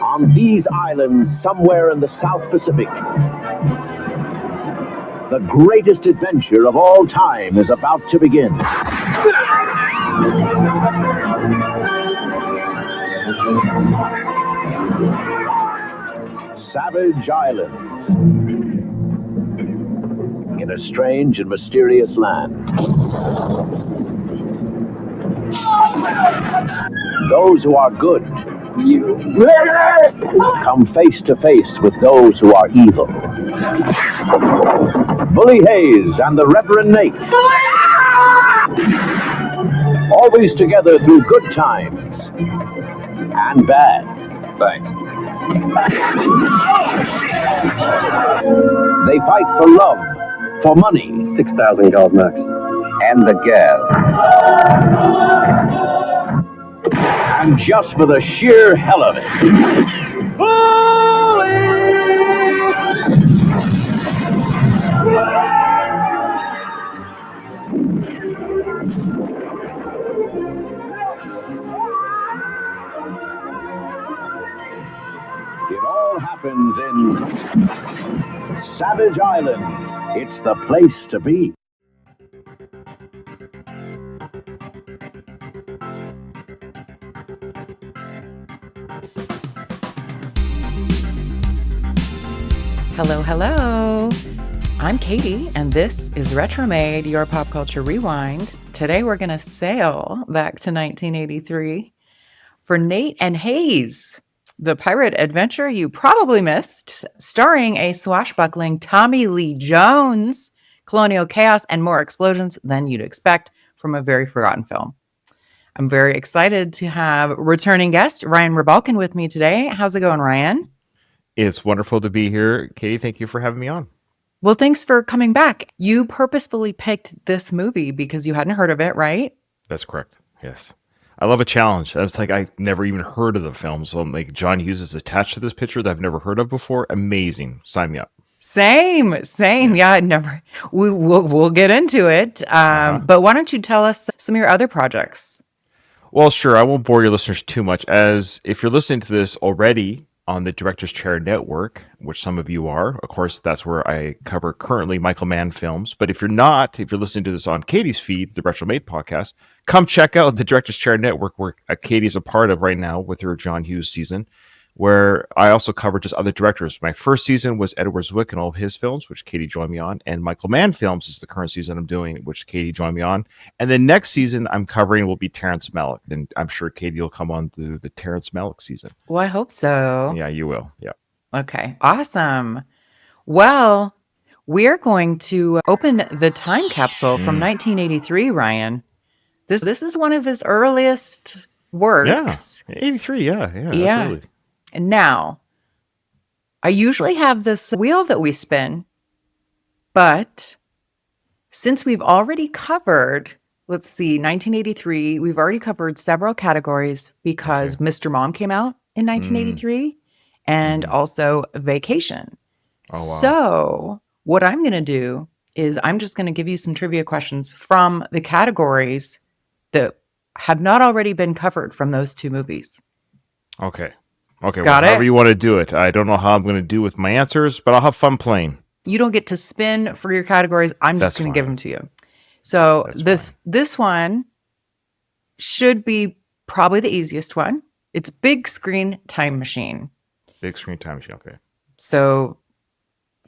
On these islands, somewhere in the South Pacific, the greatest adventure of all time is about to begin. Savage Islands, in a strange and mysterious land. Those who are good come face to face with those who are evil. Bully Hayes and the Reverend Nate. Always together through good times and bad. Thanks. They fight for love, for money, 6,000 gold marks, and the gal. And just for the sheer hell of it. It all happens in Savage Islands. It's the place to be. Hello, hello. I'm Katie, and this is Retromade, your pop culture rewind. Today we're going to sail back to 1983 for Nate and Hayes, the pirate adventure you probably missed, starring a swashbuckling Tommy Lee Jones, colonial chaos, and more explosions than you'd expect from a very forgotten film. I'm very excited to have returning guest Ryan Rebalkin with me today. How's it going, Ryan? It's wonderful to be here. Katie, thank you for having me on. Well, thanks for coming back. You purposefully picked this movie because you hadn't heard of it, right? That's correct. Yes. I love a challenge. It's like I've never even heard of the film. So I'm like, John Hughes is attached to this picture that I've never heard of before. Amazing. Sign me up. Same. Yeah, never. We'll get into it. But why don't you tell us some of your other projects? Well, sure. I won't bore your listeners too much, as if you're listening to this already on the Director's Chair Network, which some of you are, of course, that's where I cover currently Michael Mann films. But if you're not, if you're listening to this on Katie's feed, the Retromade podcast, come check out the Director's Chair Network, where Katie's a part of right now with her John Hughes season, where I also cover just other directors. My first season was Edward Zwick and all of his films, which Katie joined me on, and Michael Mann films is the current season I'm doing, which Katie joined me on. And the next season I'm covering will be Terrence Malick, and I'm sure Katie will come on to the Terrence Malick season. Well, I hope so. Yeah, you will. Yeah. Okay, awesome. Well, we're going to open the time capsule from 1983, Ryan. This is one of his earliest works. Yeah, 83, yeah. Absolutely. And now, I usually have this wheel that we spin, but since we've already covered, let's see, 1983, we've already covered several categories because Mr. Mom came out in 1983 and also Vacation. Oh, wow. So what I'm going to do is I'm just going to give you some trivia questions from the categories that have not already been covered from those two movies. Okay. Got it? However you want to do it. I don't know how I'm going to do with my answers, but I'll have fun playing. You don't get to spin for your categories. I'm just going to give them to you. So this one should be probably the easiest one. It's Big Screen Time Machine. Big Screen Time Machine, okay. So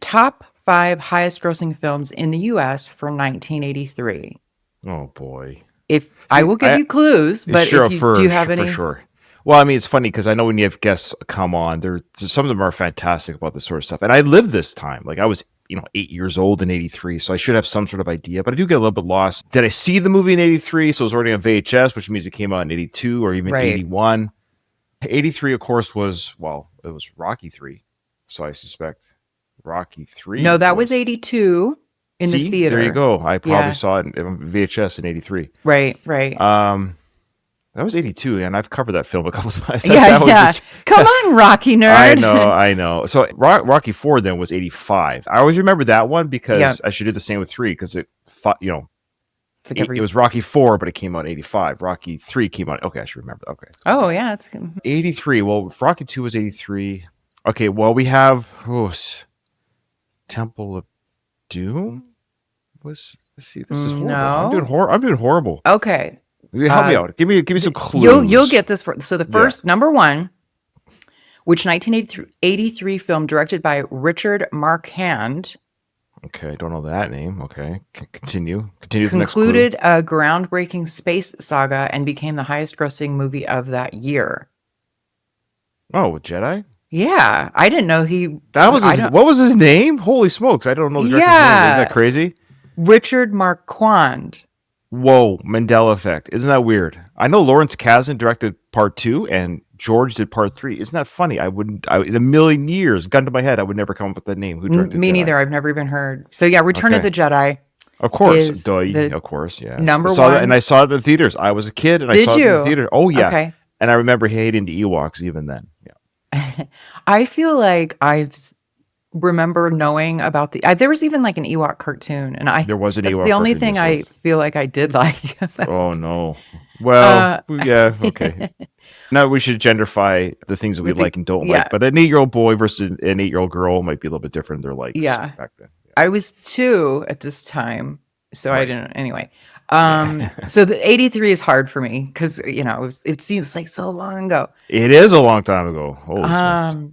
top 5 highest grossing films in the U.S. for 1983. Oh, boy. I will give you clues, but sure, if you, do you have any? For sure. Well, I mean, it's funny because I know when you have guests come on, some of them are fantastic about this sort of stuff. And I lived this time. Like I was, 8 years old in 83, so I should have some sort of idea, but I do get a little bit lost. Did I see the movie in 83? So it was already on VHS, which means it came out in 82 or even 81. 83, of course, it was Rocky 3. So I suspect Rocky 3. No, that was 82 in the theater. There you go. I probably saw it in VHS in 83. Right. That was 82, and I've covered that film a couple of times. Come on, Rocky nerd. I know. So Rocky 4 then was 85. I always remember that one because I should do the same with 3 because it fought, It's like It was Rocky 4, but it came out in 85. Rocky 3 came out. Okay, I should remember. Okay. Oh, yeah. It's 83. Well, if Rocky 2 was 83. Okay, well, we have Temple of Doom. Let's see, this is horrible. No. I'm doing horrible. Okay. Help me out. Give me some clues. You'll get this. So the first, number one, which 1983 film directed by Richard Marquand. Okay, I don't know that name. Okay, continue. Continue. Concluded a groundbreaking space saga and became the highest-grossing movie of that year. Oh, Jedi? Yeah, I didn't know he. That was what was his name? Holy smokes! I don't know the director's name. Is that crazy? Richard Marquand. Whoa, Mandela effect. Isn't that weird? I know Lawrence Kasdan directed part 2 and George did part 3. Isn't that funny? In a million years, gun to my head, I would never come up with that name. Who directed Me Jedi? Neither. I've never even heard. So yeah, Return of the Jedi. Of course. Of course, yeah. Number one. And I saw it in the theaters. I was a kid and I saw it in the theater. Oh, yeah. Okay. And I remember hating the Ewoks even then. Yeah. I feel like remember knowing about there was even like an Ewok cartoon, and there was an Ewok. That's the only thing I feel like I did like. Oh no! Well, yeah, okay. Now we should genderify the things that we like and don't like. But an 8-year-old boy versus an 8-year-old girl might be a little bit different. Their likes. Yeah. Back then. Yeah. I was 2 at this time, so I didn't. Anyway, so the 83 is hard for me because it seems like so long ago. It is a long time ago. Holy smokes.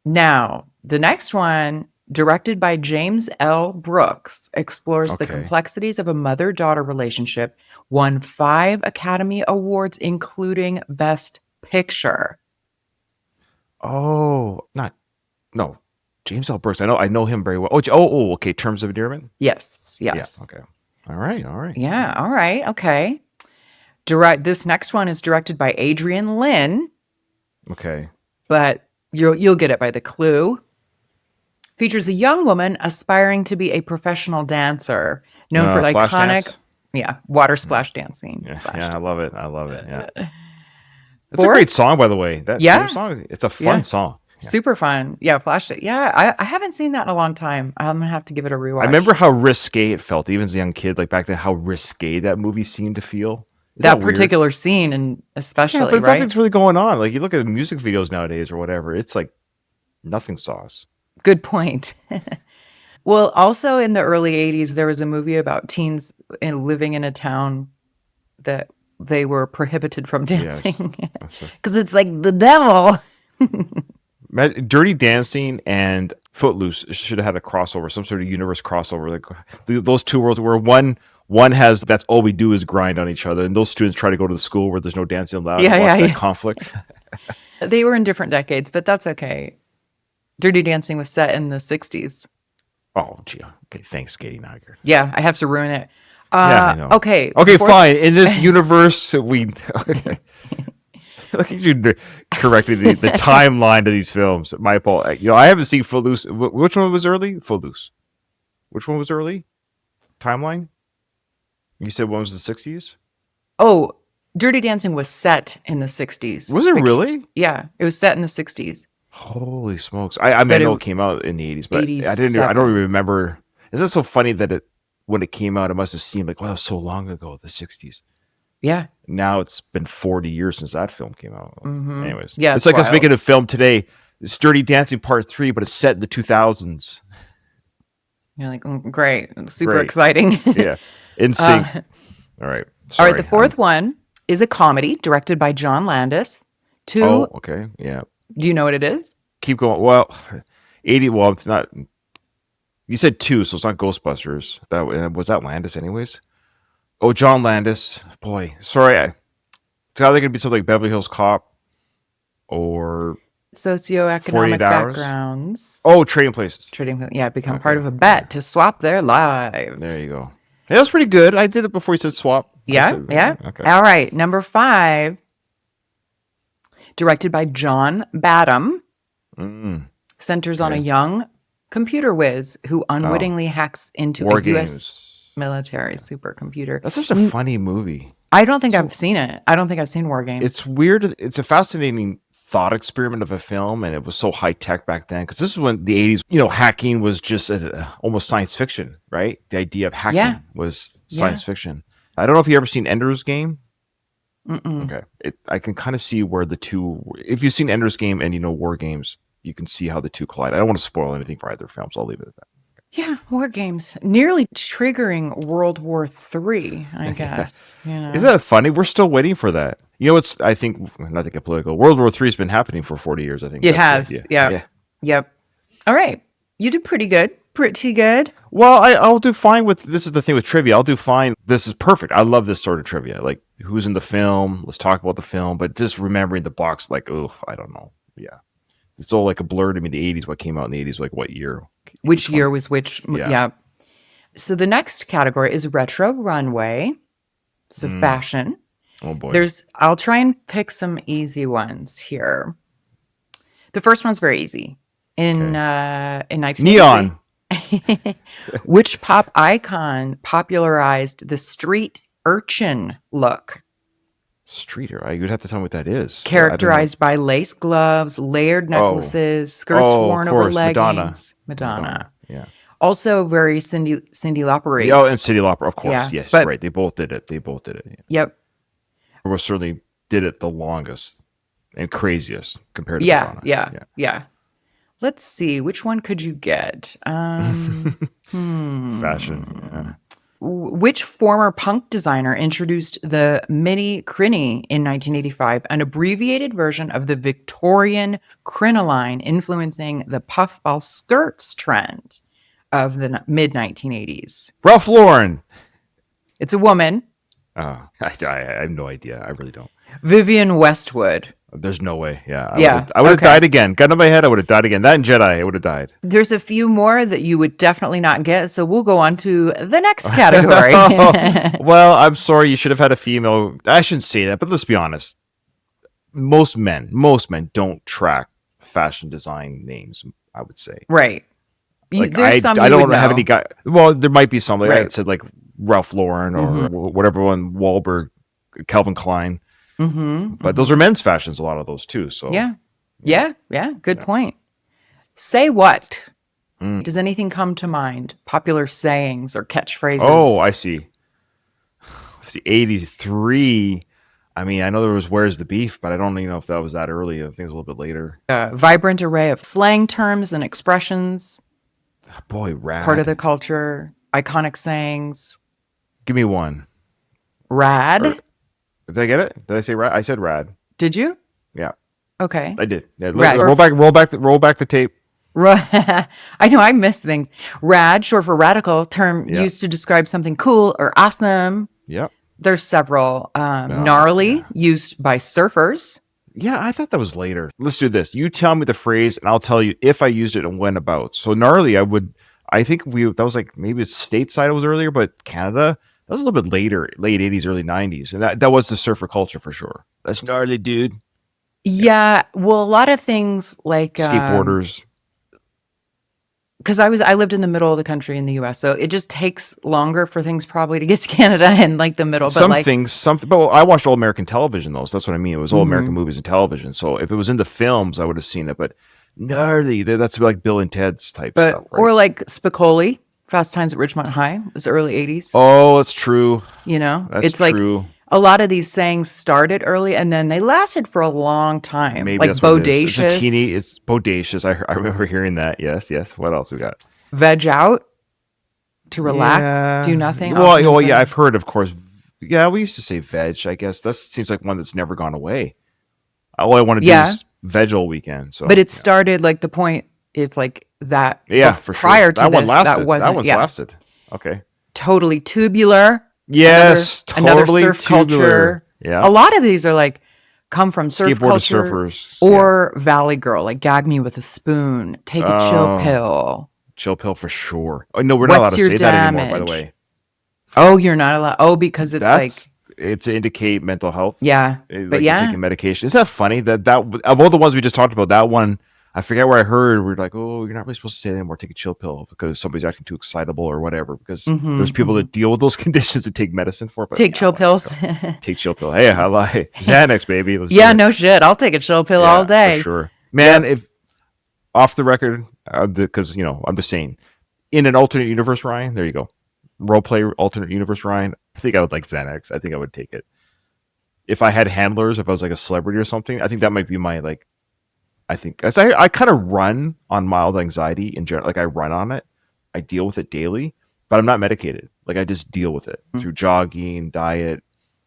Now, the next one, directed by James L. Brooks, explores the complexities of a mother-daughter relationship, won 5 Academy Awards, including Best Picture. James L. Brooks. I know him very well. Okay. Terms of Endearment? Yes. Yeah, okay. All right. Yeah, all right, okay. This next one is directed by Adrian Lynn. Okay. But you'll get it by the clue. Features a young woman aspiring to be a professional dancer, known for iconic, water splash dancing. Yeah, I love it. Yeah, it's a great song, by the way. That song, it's a fun song. Yeah. Super fun. Yeah, flash it. Yeah, I haven't seen that in a long time. I'm gonna have to give it a rewatch. I remember how risque it felt, even as a young kid, like back then, how risque that movie seemed to feel. That particular scene, and especially, but right? Nothing's really going on. Like you look at music videos nowadays or whatever, it's like nothing sauce. Good point. Well, also in the early 80s, there was a movie about teens living in a town that they were prohibited from dancing. Because it's like the devil. Dirty Dancing and Footloose should have had a crossover, some sort of universe crossover. Like those two worlds where one has that's all we do is grind on each other, and those students try to go to the school where there's no dancing allowed. That conflict. They were in different decades, but that's okay. Dirty Dancing was set in the 60s. Oh, gee. Okay, thanks, Katie Niger. Yeah, I have to ruin it. I know. Okay, fine. In this universe, we... Look at you correcting the timeline of these films. My fault. I haven't seen Footloose. Which one was early? Footloose. Which one was early? Timeline? You said one was the 60s? Oh, Dirty Dancing was set in the 60s. Was it really? Yeah, it was set in the 60s. Holy smokes! I know it came out in the 80s, but 87. I don't even remember. Isn't it so funny that when it came out, it must have seemed like, wow, that was so long ago, the 60s. Yeah. Now it's been 40 years since that film came out. Mm-hmm. Anyways, yeah, it's like us making a film today. It's Dirty Dancing Part 3, but it's set in the 2000s. You're like, great, super exciting. Yeah, in sync. All right. Sorry. All right. The fourth one is a comedy directed by John Landis. Oh, okay. Yeah. Do you know what it is? Keep going. Well, 80. Well, it's not. You said 2, so it's not Ghostbusters. Was that Landis, anyways? Oh, John Landis. Boy, sorry. It's either going to be something like Beverly Hills Cop or socioeconomic backgrounds. Oh, Trading Places. Become part of a bet to swap their lives. There you go. That was pretty good. I did it before you said swap. Yeah. Okay. All right. Number 5. Directed by John Badham, centers on a young computer whiz who unwittingly hacks into a U.S. military supercomputer. That's such a funny movie. I don't think I've seen it. I don't think I've seen War Games. It's weird. It's a fascinating thought experiment of a film, and it was so high tech back then because this is when the 80s, hacking was just almost science fiction, right? The idea of hacking was science fiction. I don't know if you ever seen Ender's Game. Mm-mm. Okay, I can kind of see where the two. If you've seen Ender's Game and you know War Games, you can see how the two collide. I don't want to spoil anything for either films. I'll leave it at that. Yeah, war games. Nearly triggering World War III, I guess. Isn't that funny? We're still waiting for that. You know, it's, I think, not to get political, World War III has been happening for 40 years, I think. It has. Yeah. Yep. All right. You did pretty good. Pretty good. Well, I'll do fine with, this is the thing with trivia. I'll do fine. This is perfect. I love this sort of trivia. Like, who's in the film? Let's talk about the film. But just remembering the box, like, oh, I don't know. Yeah. It's all like a blur to me. The 80s, what came out in the 80s, like what year? Which year was which? Yeah. So the next category is retro runway. So fashion. Oh boy. I'll try and pick some easy ones here. The first one's very easy. In 1983, Neon. which pop icon popularized the street urchin look? Streeter. You'd have to tell me what that is. Characterized by lace gloves, layered necklaces, skirts worn over leggings. Madonna. Yeah. Also very Cyndi Lauper. Oh, and Cyndi Lauper, of course. Yeah, Yes, but, right. They both did it. Yeah. Yep. Or certainly did it the longest and craziest compared to Madonna. Yeah. Let's see. Which one could you get? Fashion. Yeah. Which former punk designer introduced the mini crinny in 1985, an abbreviated version of the Victorian crinoline influencing the puffball skirts trend of the mid-1980s? Ralph Lauren. It's a woman. I have no idea. I really don't. Vivienne Westwood. There's no way. Yeah. I would have okay. died again. Gun to my head, I would have died again. That and Jedi, I would have died. There's a few more that you would definitely not get, so we'll go on to the next category. Well, I'm sorry. You should have had a female. I shouldn't say that, but let's be honest. Most men don't track fashion design names, I would say. Right. Like, There's some I you don't would have know. any guy. Well, there might be some. Like Right. I said, like Ralph Lauren or whatever one, Wahlberg, Calvin Klein. But those are men's fashions, a lot of those too. So Yeah. Good point. Say what? Does anything come to mind? Popular sayings or catchphrases? Oh, I see. 83. I mean, I know there was "Where's the Beef," but I don't even know if that was that early. I think it was a little bit later. Vibrant array of slang terms and expressions. Boy, rad. Part of the culture. Iconic sayings. Give me one. Rad. Did I get it? Did I say rad? I said rad. Did you? Yeah, Okay. I did. Yeah, Rad. roll back the tape. I know I miss things. Rad, short for radical, term used to describe something cool or awesome. Yep. There's several. Gnarly, used by surfers. Yeah, I thought that was later. Let's do this. You tell me the phrase, and I'll tell you if I used it and when about. So gnarly, I think that was like maybe it's stateside. It was earlier, but Canada, that was a little bit later, late 80s, early 90s. And that was the surfer culture for sure. That's gnarly, dude. Yeah. Well, a lot of things like Skateboarders. Because I lived in the middle of the country in the U.S., so it just takes longer for things probably to get to Canada and like the middle. But but I watched all American television though, so that's what I mean. It was all American movies and television. So if it was in the films, I would have seen it. But gnarly, that's like Bill and Ted's type stuff, right? Or like Spicoli, Fast Times at Ridgemont High. It was early 80s. Oh, that's true. You know, That's it's true. like a lot of these sayings started early and then they lasted for a long time. Maybe like that's what it is. bodacious. It's bodacious. I remember hearing that. Yes. What else we got? Veg out, to relax, do nothing. Well, yeah, I've heard, of course. Yeah, we used to say veg. I guess that seems like one that's never gone away. All I want to do is veg all weekend. So, but it started like the point. It's like that. Yeah, for sure. Prior to that one this, lasted. that wasn't. That one's lasted. Okay. Totally tubular. Yes, another totally surf tubular. culture. Yeah. A lot of these are like come from surf Skateboarded culture surfers, or Valley Girl, like gag me with a spoon, take a chill pill. Chill pill for sure. Oh no, we're not allowed to say that anymore. By the way. Oh, you're not allowed. Oh, because it's to indicate mental health. Yeah, but you're taking medication. Is that funny that of all the ones we just talked about, that one I forget where I heard we're like, oh, you're not really supposed to say that anymore. Take a chill pill because somebody's acting too excitable or whatever. Because there's people that deal with those conditions and take medicine for it. But take chill pills. Take chill pill. Hey, I lie. Xanax, baby. Let's no shit. I'll take a chill pill all day. For sure, man. If off the record, because I'm just saying, in an alternate universe, Ryan, there you go. roleplay alternate universe, Ryan, I think I would like Xanax. I think I would take it. If I had handlers, if I was like a celebrity or something, I think that might be my like. I think as I kind of run on mild anxiety in general. Like I run on it, I deal with it daily, but I'm not medicated. Like I just deal with it through jogging, diet,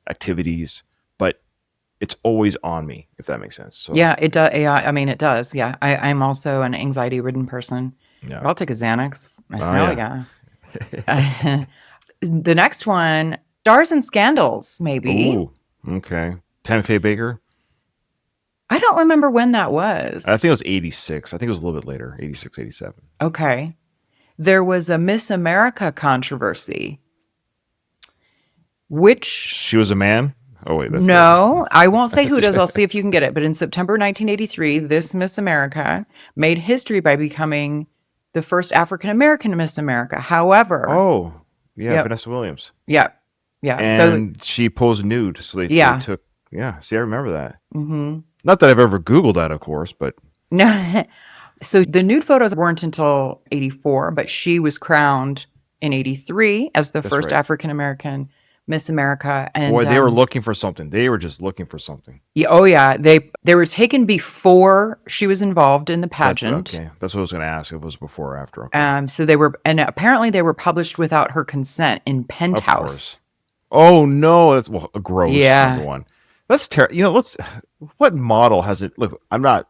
activities, but it's always on me, if that makes sense. So Yeah, it does. Yeah, I mean, it does. Yeah, I'm also an anxiety-ridden person. yeah. But I'll take a Xanax. Oh, Hell yeah. yeah. The next one, Stars and Scandals, maybe. Ooh, okay. Tammy Faye Baker. I don't remember when that was. I think it was 86. I think it was a little bit later, 86, 87. Okay. There was a Miss America controversy, which She was a man. Oh wait, that's no, I won't say who it is. I'll see if you can get it. But in September 1983, this Miss America made history by becoming the first African American Miss America. However, Oh, yeah, Yep. Vanessa Williams. yeah, so And she posed nude, so they Yeah. took. Yeah, see, I remember that. mhm. Not that I've ever Googled that, of course, but No, so the nude photos weren't until 84, but she was crowned in 83 as the first right. African American Miss America. And boy, they were looking for something. They were just looking for something. yeah, oh yeah, they were taken before she was involved in the pageant. That's what I was going to ask. If it was before or after. Okay. So they were, and apparently they were published without her consent in Penthouse. course. Oh no, that's gross. Yeah. Number one, that's terrible. You know, what model has it? Look, I'm not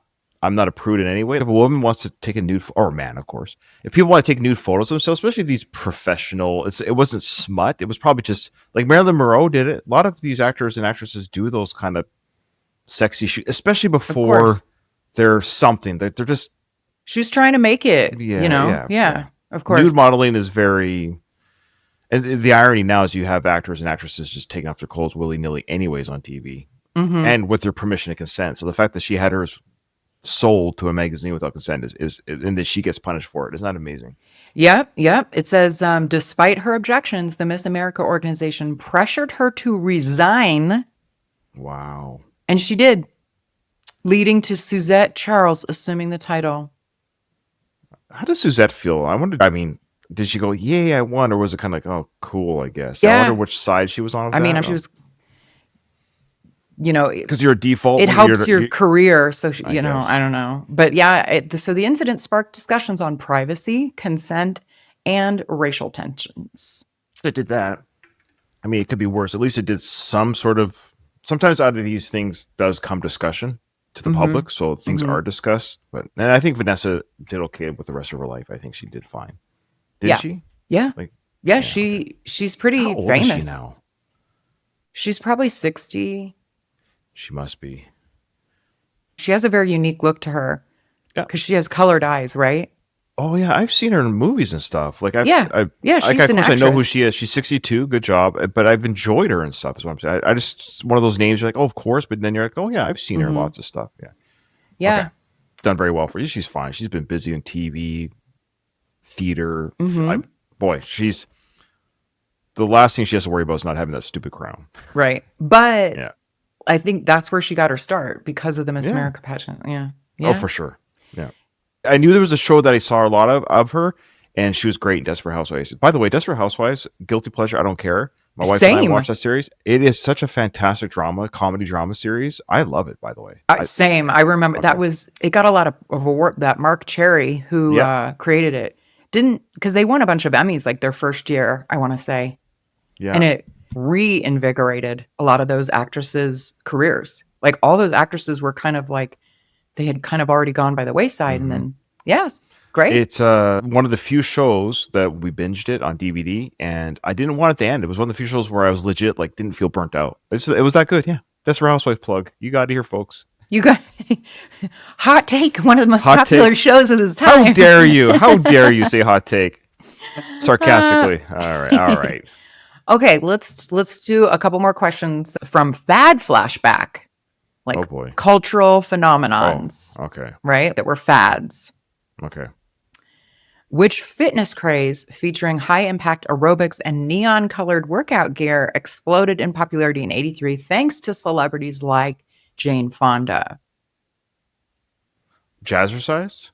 a prude in any way. If a woman wants to take a nude, or a man, of course, if people want to take nude photos of themselves, especially these professional, it wasn't smut. It was probably just like Marilyn Monroe did it. A lot of these actors and actresses do those kind of sexy shoots, especially before course. they're something. They're just She was trying to make it, yeah. of course. Nude modeling is very. And the irony now is you have actors and actresses just taking off their clothes willy nilly, anyways, on TV, and with their permission and consent. So the fact that she had hers sold to a magazine without consent is and that she gets punished for it is not amazing. Yep. It says, despite her objections, the Miss America organization pressured her to resign, Wow. and she did, leading to Suzette Charles assuming the title. How does Suzette feel? I wonder. I mean, did she go, "Yay, I won," or was it kind of like, "Oh, cool, I guess"? Yeah. I wonder which side she was on. I mean, she was, because you're a default. it helps your career. So, guess. I don't know. But yeah, so the incident sparked discussions on privacy, consent, and racial tensions. It did that. I mean, it could be worse. At least it did some sort of. Sometimes out of these things does come discussion to the public, so things are discussed. And I think Vanessa did okay with the rest of her life. I think she did fine. Did she? Yeah. Yeah, she's pretty How old famous. is she now? She's probably 60. She must be. She has a very unique look to her. Yeah. Because she has colored eyes, right? Oh yeah, I've seen her in movies and stuff. Like she's like, an of course I know who actress. she is. She's 62, good job. But I've enjoyed her and stuff. Is what I'm saying. I just one of those names. You're like, oh, of course. But then you're like, oh yeah, I've seen her in lots of stuff. Yeah. Yeah. Okay. Done very well for you. She's fine. She's been busy in TV, theater. She's the last thing she has to worry about is not having that stupid crown. Right. But Yeah. I think that's where she got her start because of the Miss America pageant. Yeah. Oh, for sure. Yeah. I knew there was a show that I saw a lot of her, and she was great in Desperate Housewives. By the way, Desperate Housewives, guilty pleasure. I don't care. My wife and I watched that series. It is such a fantastic comedy drama series. I love it, by the way. Same. I remember it got a lot of award, that Mark Cherry, who created it, because they won a bunch of Emmys like their first year, I want to say. Yeah. And it reinvigorated a lot of those actresses' careers. Like all those actresses were kind of like, they had kind of already gone by the wayside. And then, it was great. It's one of the few shows that we binged it on DVD, and I didn't want it to end. It was one of the few shows where I was legit, like, didn't feel burnt out. It was that good. Yeah. That's our Housewife plug. You got it here, folks. You got Hot Take, one of the most popular shows of this time. How dare you? How dare you say Hot Take sarcastically? All right. Okay, let's do a couple more questions from Fad Flashback. Like cultural phenomenons. Oh, okay. Right? That were fads. Okay. Which fitness craze featuring high-impact aerobics and neon-colored workout gear exploded in popularity in 83 thanks to celebrities like Jane Fonda? Jazzercise?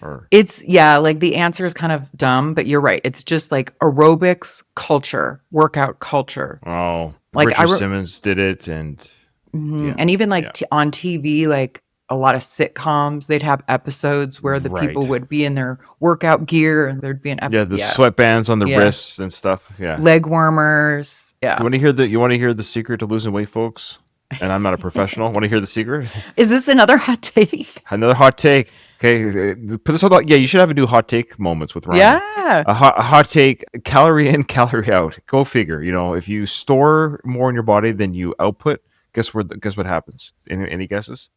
Or It's, yeah, like the answer is kind of dumb, but you're right. It's just like aerobics culture, workout culture. oh, Like Richard Simmons did it, and yeah, and even like yeah, on TV, like a lot of sitcoms, they'd have episodes where the people right. would be in their workout gear and there'd be an Yeah, episode. the Yeah. sweatbands on the Yeah. wrists and stuff. Yeah. Leg warmers. You Yeah. want to hear the secret to losing weight, folks? And I'm not a professional. Want to hear the secret? Is this another hot take? Another hot take. Okay, put this on. Yeah, you should have a new hot take moments with Ryan. Yeah. A hot take: calorie in, calorie out. Go figure. You know, if you store more in your body than you output, guess what happens? Any guesses?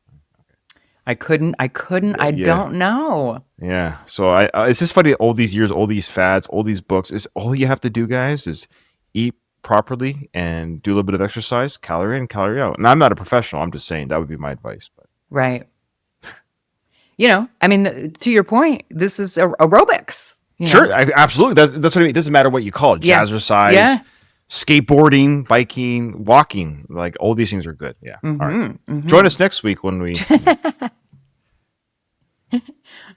I couldn't. I Yeah. don't know. Yeah. So it's just funny. All these years, all these fads, all these books. Is all you have to do, guys, is eat properly and do a little bit of exercise, calorie in, calorie out. And I'm not a professional. I'm just saying that would be my advice. But Right. I mean, to your point, this is aerobics. sure, absolutely. That's what I mean. It doesn't matter what you call it. Yeah. Jazzercise, Yeah. skateboarding, biking, walking. Like all these things are good. Yeah. All right. Join us next week when we.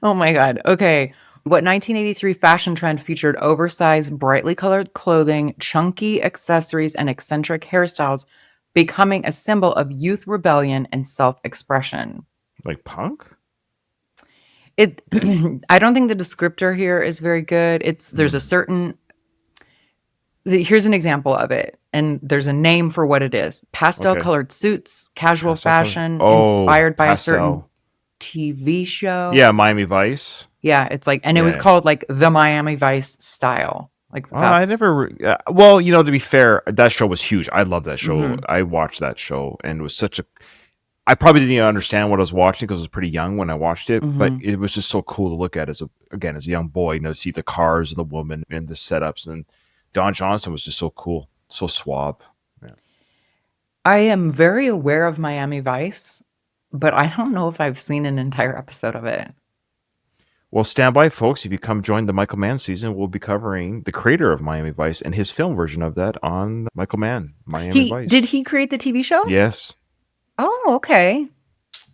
Oh my God. Okay. What 1983 fashion trend featured oversized, brightly colored clothing, chunky accessories, and eccentric hairstyles, becoming a symbol of youth rebellion and self-expression? Like punk? It I don't think the descriptor here is very good. There's a certain here's an example of it, and there's a name for what it is. Pastel Okay. colored suits, casual Pastel color- fashion, Oh, inspired by a pastel. certain TV show. Yeah, Miami Vice. Yeah, it's like, and it was Yeah. called like the Miami Vice style. Like Oh, I that's never. Well, you know, to be fair, that show was huge. I love that show. Mhm. I watched that show, and it was such a. I probably didn't even understand what I was watching because I was pretty young when I watched it, but it was just so cool to look at as a young boy. You know, see the cars and the woman and the setups, and Don Johnson was just so cool, so suave. Yeah. I am very aware of Miami Vice, but I don't know if I've seen an entire episode of it. Well, stand by, folks. If you come join the Michael Mann season, we'll be covering the creator of Miami Vice and his film version of that on Michael Mann, Miami Vice. Did he create the TV show? Yes. Oh, okay.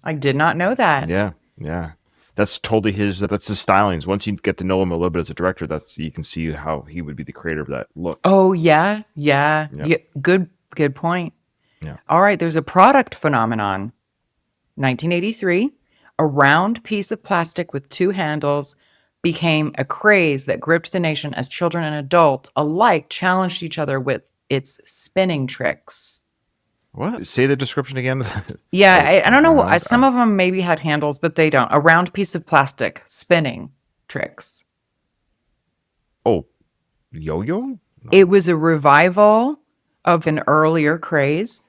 I did not know that. Yeah. Yeah. That's totally that's his stylings. Once you get to know him a little bit as a director, you can see how he would be the creator of that look. Oh, yeah. Yeah. Yep. Yeah. Good point. Yeah. All right. There's a product phenomenon. 1983, a round piece of plastic with two handles became a craze that gripped the nation as children and adults alike challenged each other with its spinning tricks. What? Say the description again. Yeah, I don't know. Round- Some of them maybe had handles, but they don't. A round piece of plastic spinning tricks. Oh, yo-yo? It was a revival of an earlier craze.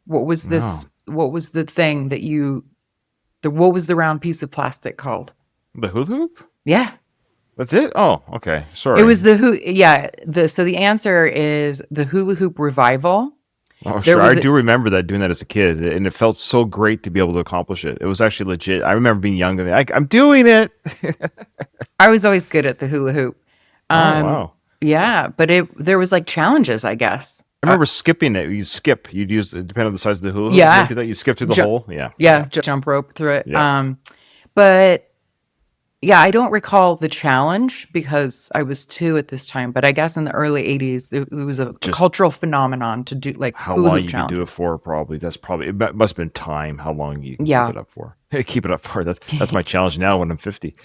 What was this? What was the thing that what was the round piece of plastic called? The hula hoop? Yeah. That's it? Oh, okay. Sorry. It was so the answer is the hula hoop revival. Oh, there sure. was I do remember that, doing that as a kid, and it felt so great to be able to accomplish it. It was actually legit. I remember being young and I'm doing it. I was always good at the hula hoop. Oh, wow. Yeah, but there was like challenges, I guess. I remember skipping it. You'd skip. You'd use, depending on the size of the hula hoop. Yeah. You'd do that. You'd skip through the hole. Yeah. Yeah, jump rope through it. Yeah. But yeah, I don't recall the challenge because I was 2 at this time. But I guess in the early 80s, it was a cultural phenomenon to do like How hula long hoop you challenge. could do it for? Probably. It must have been time. How long you can Yeah. keep it up for? Keep it up for. That's my challenge now when I'm 50.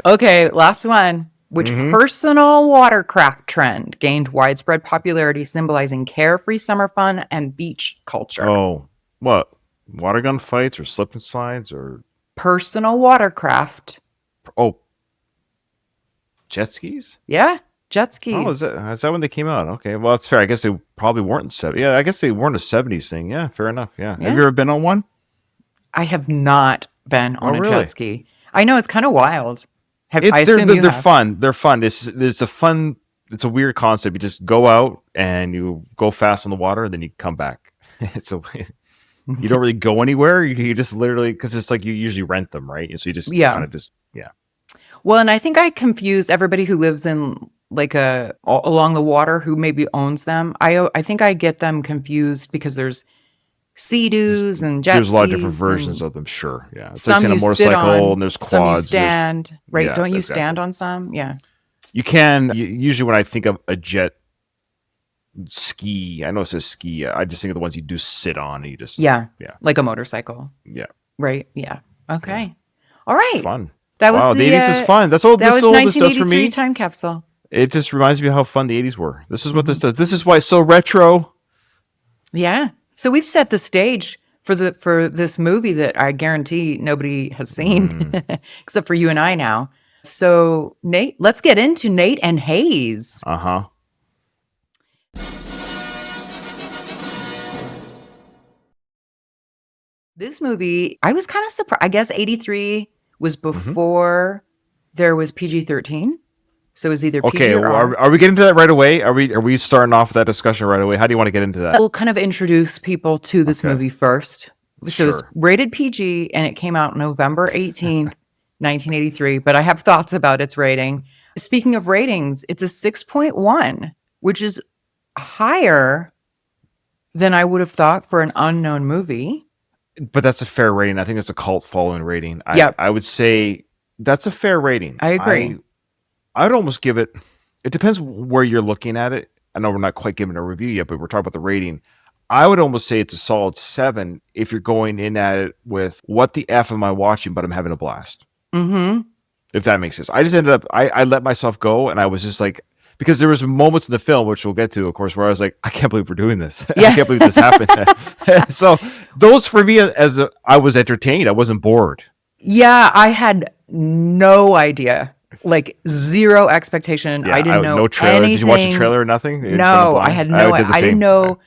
Okay, last one. Which personal watercraft trend gained widespread popularity, symbolizing carefree summer fun and beach culture? Oh, what? Water gun fights or slip and slides or Personal watercraft. Jet skis? Yeah, jet skis. Oh, is that when they came out? Okay, well, that's fair. I guess they probably weren't 70s. Yeah, I guess they weren't a 70s thing. Yeah, fair enough. Yeah. Yeah. Have you ever been on one? I have not been on a really? jet ski. I know it's kind of wild. I They're assume you have. fun. They're fun. It's a fun. It's a weird concept. You just go out and you go fast on the water, and then you come back. You don't really go anywhere. You just literally, because it's like you usually rent them, right? So you just kind of yeah. Well, and I think I confused everybody who lives in like along the water who maybe owns them. I think I get them confused because there's Sea-Doos and jet There's a lot of different skis versions and of them. Sure, yeah. It's like some seeing a you sit motorcycle, on, and there's some you quads. stand, right? Yeah, Don't you exactly. stand on some? Yeah. You can usually when I think of a jet ski, I know it says ski. I just think of the ones you do sit on. And you just Yeah. yeah, Like a motorcycle. yeah. Right. Yeah. Okay. Yeah. All right. Fun. That was Wow, the 80s is fun. That's all that was this does for 1983 me. time capsule. It just reminds me of how fun the 80s were. This is what this does. This is why it's so retro. Yeah. So we've set the stage for this movie that I guarantee nobody has seen except for you and I now. So Nate, let's get into Nate and Hayes. Uh-huh. This movie, I was kind of surprised. I guess 83 was before there was PG-13. So it was either PG Okay, or R. are we getting to that right away? Are we starting off that discussion right away? How do you want to get into that? We'll kind of introduce people to this movie first. So it's Sure. rated PG and it came out November 18th, 1983. But I have thoughts about its rating. Speaking of ratings, it's a 6.1, which is higher than I would have thought for an unknown movie. But that's a fair rating. I think it's a cult following rating. Yep. I would say that's a fair rating. I agree. I'd almost give it. It depends where you're looking at it. I know we're not quite giving a review yet, but we're talking about the rating. I would almost say it's a solid 7 if you're going in at it with what the F am I watching, but I'm having a blast. Mm-hmm. If that makes sense. I just ended up, I let myself go and I was just like, because there was moments in the film, which we'll get to, of course, where I was like, I can't believe we're doing this. Yeah. I can't believe this happened. So those for me, I was entertained. I wasn't bored. Yeah, I had no idea. Like zero expectation. Yeah, I didn't know no trailer. anything. Did you watch the trailer or nothing? No, I had no. I didn't know.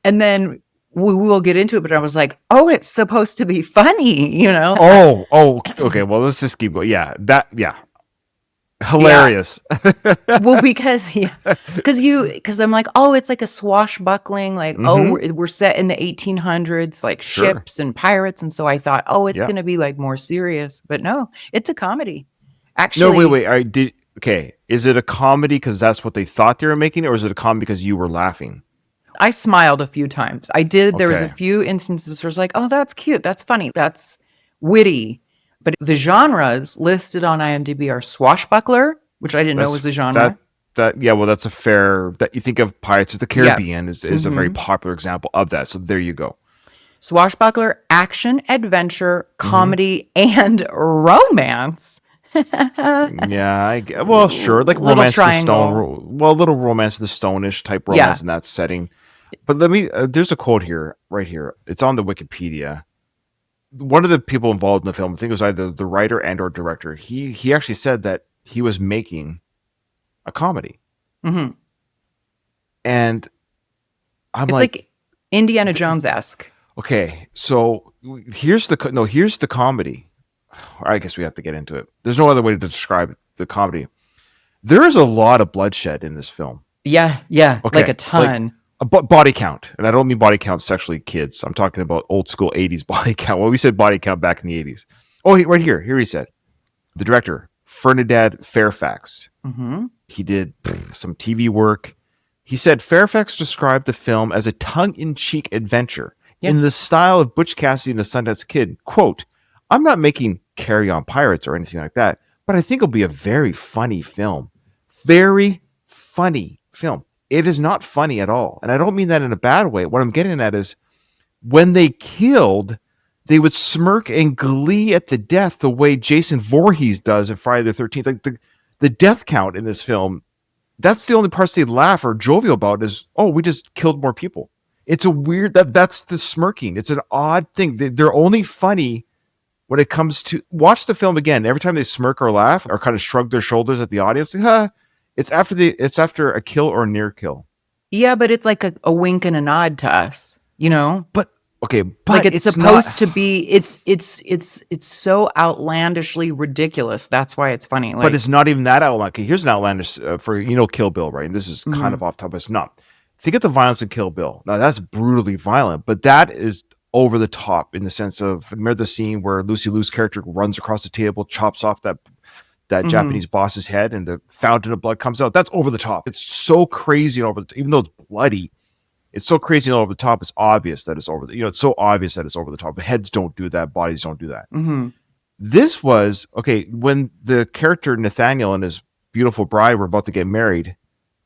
And then we will get into it. But I was like, oh, it's supposed to be funny, you know? Oh, okay. Well, let's just keep going. Yeah, hilarious. Well, because I'm like, oh, it's like a swashbuckling, like we're set in the 1800s, like ships and pirates, and so I thought, oh, it's gonna be like more serious, but no, it's a comedy. Actually, no, wait. Is it a comedy because that's what they thought they were making, or is it a comedy because you were laughing? I smiled a few times. I did. There was a Okay. few instances where it's like, oh, that's cute, that's funny, that's witty. But the genres listed on IMDb are swashbuckler, which I didn't know was a genre. That's a fair. That you think of Pirates of the Caribbean is a very popular example of that. So there you go. Swashbuckler, action, adventure, comedy, and romance. Yeah, sure, like Little romance in the triangle. stone. Well, a little romance in the stone-ish type romance in that setting. But let me. There's a quote here, right here. It's on the Wikipedia. One of the people involved in the film, I think it was either the writer and or director. He actually said that he was making a comedy, Mm-hmm. and I'm It's like Indiana Jones-esque. okay, so here's the comedy. I guess we have to get into it. There's no other way to describe the comedy. There is a lot of bloodshed in this film. Yeah, Okay, like a ton. Body count, and I don't mean body count sexually kids. I'm talking about old school 80s body count. Well, we said body count back in the 80s. Oh, right here he said, the director, Ferdinand Fairfax. Mm-hmm. He did some TV work. He said Fairfax described the film as a tongue-in-cheek adventure in the style of Butch Cassidy and the Sundance Kid. Quote, I'm not making Carry On Pirates or anything like that, but I think it'll be a very funny film. Very funny film. It is not funny at all. And I don't mean that in a bad way. What I'm getting at is when they killed, they would smirk and glee at the death the way Jason Voorhees does in Friday the 13th. Like the death count in this film, that's the only parts they laugh or jovial about is, oh, we just killed more people. It's a weird, that's the smirking. It's an odd thing. They're only funny when it comes to, watch the film again. Every time they smirk or laugh or kind of shrug their shoulders at the audience, like, it's after a kill or near kill. Yeah, but it's like a wink and a nod to us, you know? But okay, but like it's supposed to be, it's so outlandishly ridiculous. That's why it's funny. Like, but it's not even that outlandish. Okay, here's an outlandish for Kill Bill, right? And this is kind of off top, but it's not. Think of the violence in Kill Bill. Now that's brutally violent, but that is over the top in the sense of, remember the scene where Lucy Liu's character runs across the table, chops off that Japanese boss's head, and the fountain of blood comes out. That's over the top. It's so crazy even though it's bloody, It's so crazy and over the top. It's obvious that it's over. It's so obvious that it's over the top. Heads don't do that. Bodies don't do that. Mm-hmm. This was okay when the character Nathaniel and his beautiful bride were about to get married.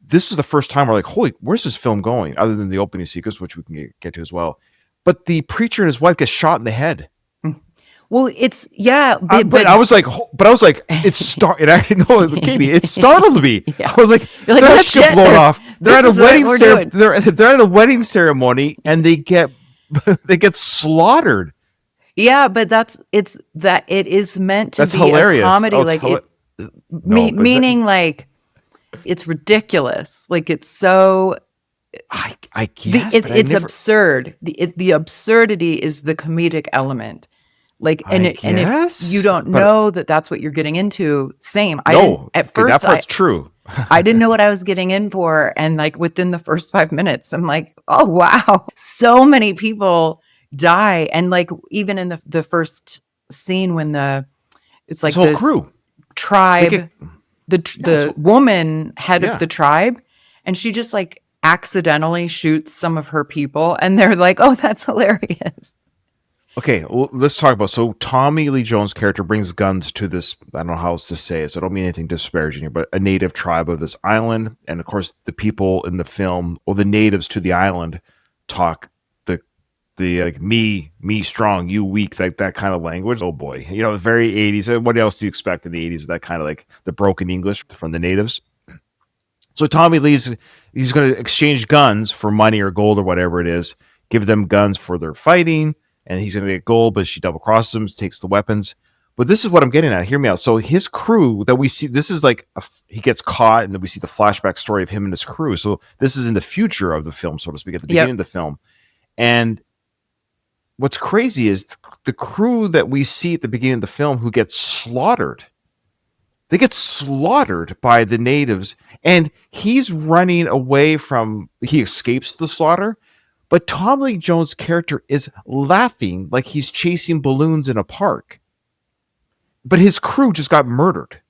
This was the first time we're like, holy, where's this film going? Other than the opening sequence, which we can get to as well. But the preacher and his wife get shot in the head. Well, it's but I was like, it startled me. Yeah. I was like, You're like, their oh, heads get shit, blown off. They're at a wedding ceremony, and they get slaughtered. Yeah, but it is meant to That's be hilarious. a comedy, meaning like it's ridiculous. Like it's so. I guess it's absurd. The absurdity is the comedic element. Like, if you don't know that's what you're getting into, same. At first, that part's true. I didn't know what I was getting in for, and like within the first 5 minutes, I'm like, oh wow, so many people die, and like even in the first scene when it's like this crew tribe, the woman head of the tribe, and she just like accidentally shoots some of her people, and they're like, oh, that's hilarious. Okay, well, let's talk about. So Tommy Lee Jones' character brings guns to this. I don't know how else to say it, so I don't mean anything disparaging here, but a native tribe of this island, and of course the people in the film, or the natives to the island, talk the like me strong, you weak, like that kind of language. Oh boy, very 80s. What else do you expect in the 80s? That kind of like the broken English from the natives. So Tommy Lee's he's going to exchange guns for money or gold or whatever it is. Give them guns for their fighting. And he's going to get gold, but she double crosses him, takes the weapons. But this is what I'm getting at. Hear me out. So his crew that we see, this is like he gets caught, and then we see the flashback story of him and his crew. So this is in the future of the film, so to speak, at the beginning of the film. And what's crazy is the crew that we see at the beginning of the film who gets slaughtered. They get slaughtered by the natives, and he's running away from. He escapes the slaughter. But Tom Lee Jones' character is laughing like he's chasing balloons in a park. But his crew just got murdered.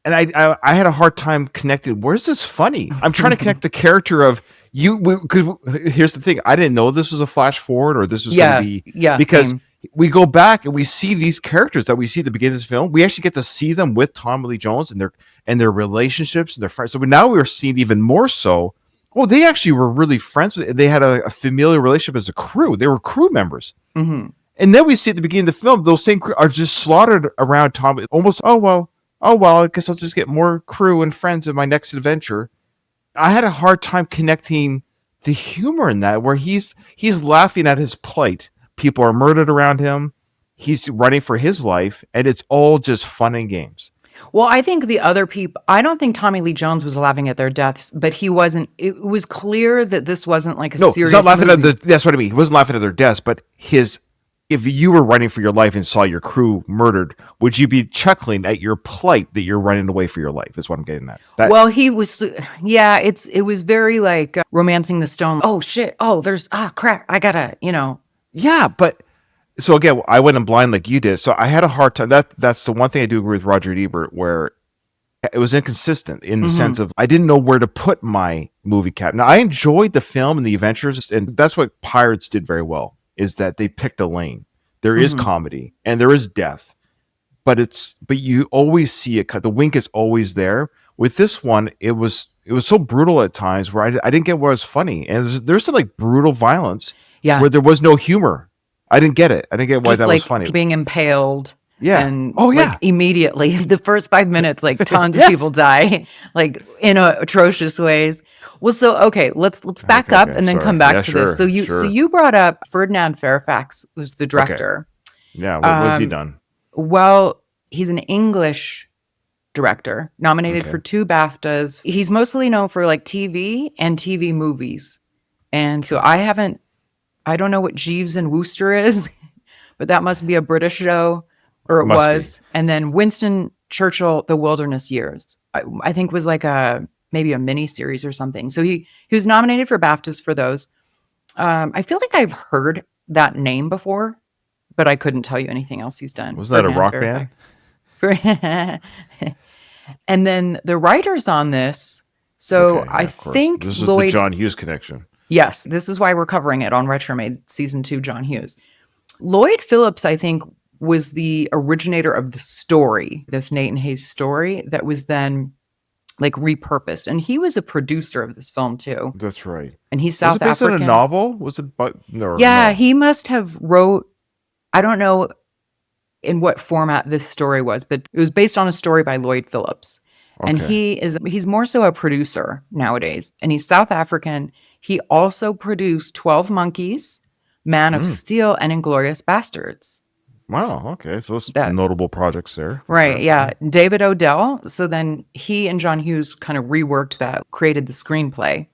And I had a hard time connecting. Where's this funny? I'm trying to connect the character of you. Because here's the thing. I didn't know this was a flash forward or this was going to be. Yeah, because same. We go back and we see these characters that we see at the beginning of this film. We actually get to see them with Tom Lee Jones and their relationships and their friends. So now we're seeing even more so. Well, they actually were really friends. They had a familial relationship as a crew. They were crew members. Mm-hmm. And then we see at the beginning of the film, those same crew are just slaughtered around Tom. Almost, oh, well, I guess I'll just get more crew and friends in my next adventure. I had a hard time connecting the humor in that, where he's laughing at his plight. People are murdered around him. He's running for his life, and it's all just fun and games. Well, I think the other people, I don't think Tommy Lee Jones was laughing at their deaths, but he wasn't. It was clear that this wasn't like a serious he's not laughing movie. That's what I mean. He wasn't laughing at their deaths, but if you were running for your life and saw your crew murdered, would you be chuckling at your plight that you're running away for your life? Is what I'm getting at. Well, he was, it was very like romancing the stone. Oh shit. Oh, crap. I gotta, Yeah, but so again, I went in blind like you did. So I had a hard time. That's the one thing I do agree with Roger Ebert, where it was inconsistent in the sense of I didn't know where to put my movie cap. Now I enjoyed the film and the adventures, and that's what Pirates did very well, is that they picked a lane. There is comedy and there is death, but you always see it cut. The wink is always there. With this one, it was so brutal at times where I didn't get what was funny, and there's some like brutal violence where there was no humor. I didn't get it. I didn't get why that was funny. Being impaled. Yeah. And like, immediately, the first 5 minutes, like tons of people die, like in atrocious ways. Well, so okay, let's back up and then come back to this. So you brought up Ferdinand Fairfax was the director. Okay. Yeah, what has he done? Well, he's an English director, nominated for 2 BAFTAs. He's mostly known for like TV and TV movies. And so I don't know what Jeeves and Wooster is, but that must be a British show, or it was. Be. And then Winston Churchill, The Wilderness Years, I think was like maybe a mini series or something. So he was nominated for BAFTAs for those. I feel like I've heard that name before, but I couldn't tell you anything else he's done. Was that a rock band? And then the writers on this. So I think this is the John Hughes connection. Yes, this is why we're covering it on Retromade Season 2, John Hughes. Lloyd Phillips, I think, was the originator of the story, this Nate and Hayes story that was then like repurposed. And he was a producer of this film too. That's right. And he's Was South it based on a African. novel? Was it? No, Yeah, no. he must have wrote, I don't know in what format this story was, but it was based on a story by Lloyd Phillips. And Okay. he's more so a producer nowadays. And he's South African. He also produced 12 Monkeys, Man of Mm. Steel, and Inglorious Bastards. Wow. Okay. So those That notable projects there. For right, sure. yeah. David Odell. So then he and John Hughes kind of reworked that, created the screenplay.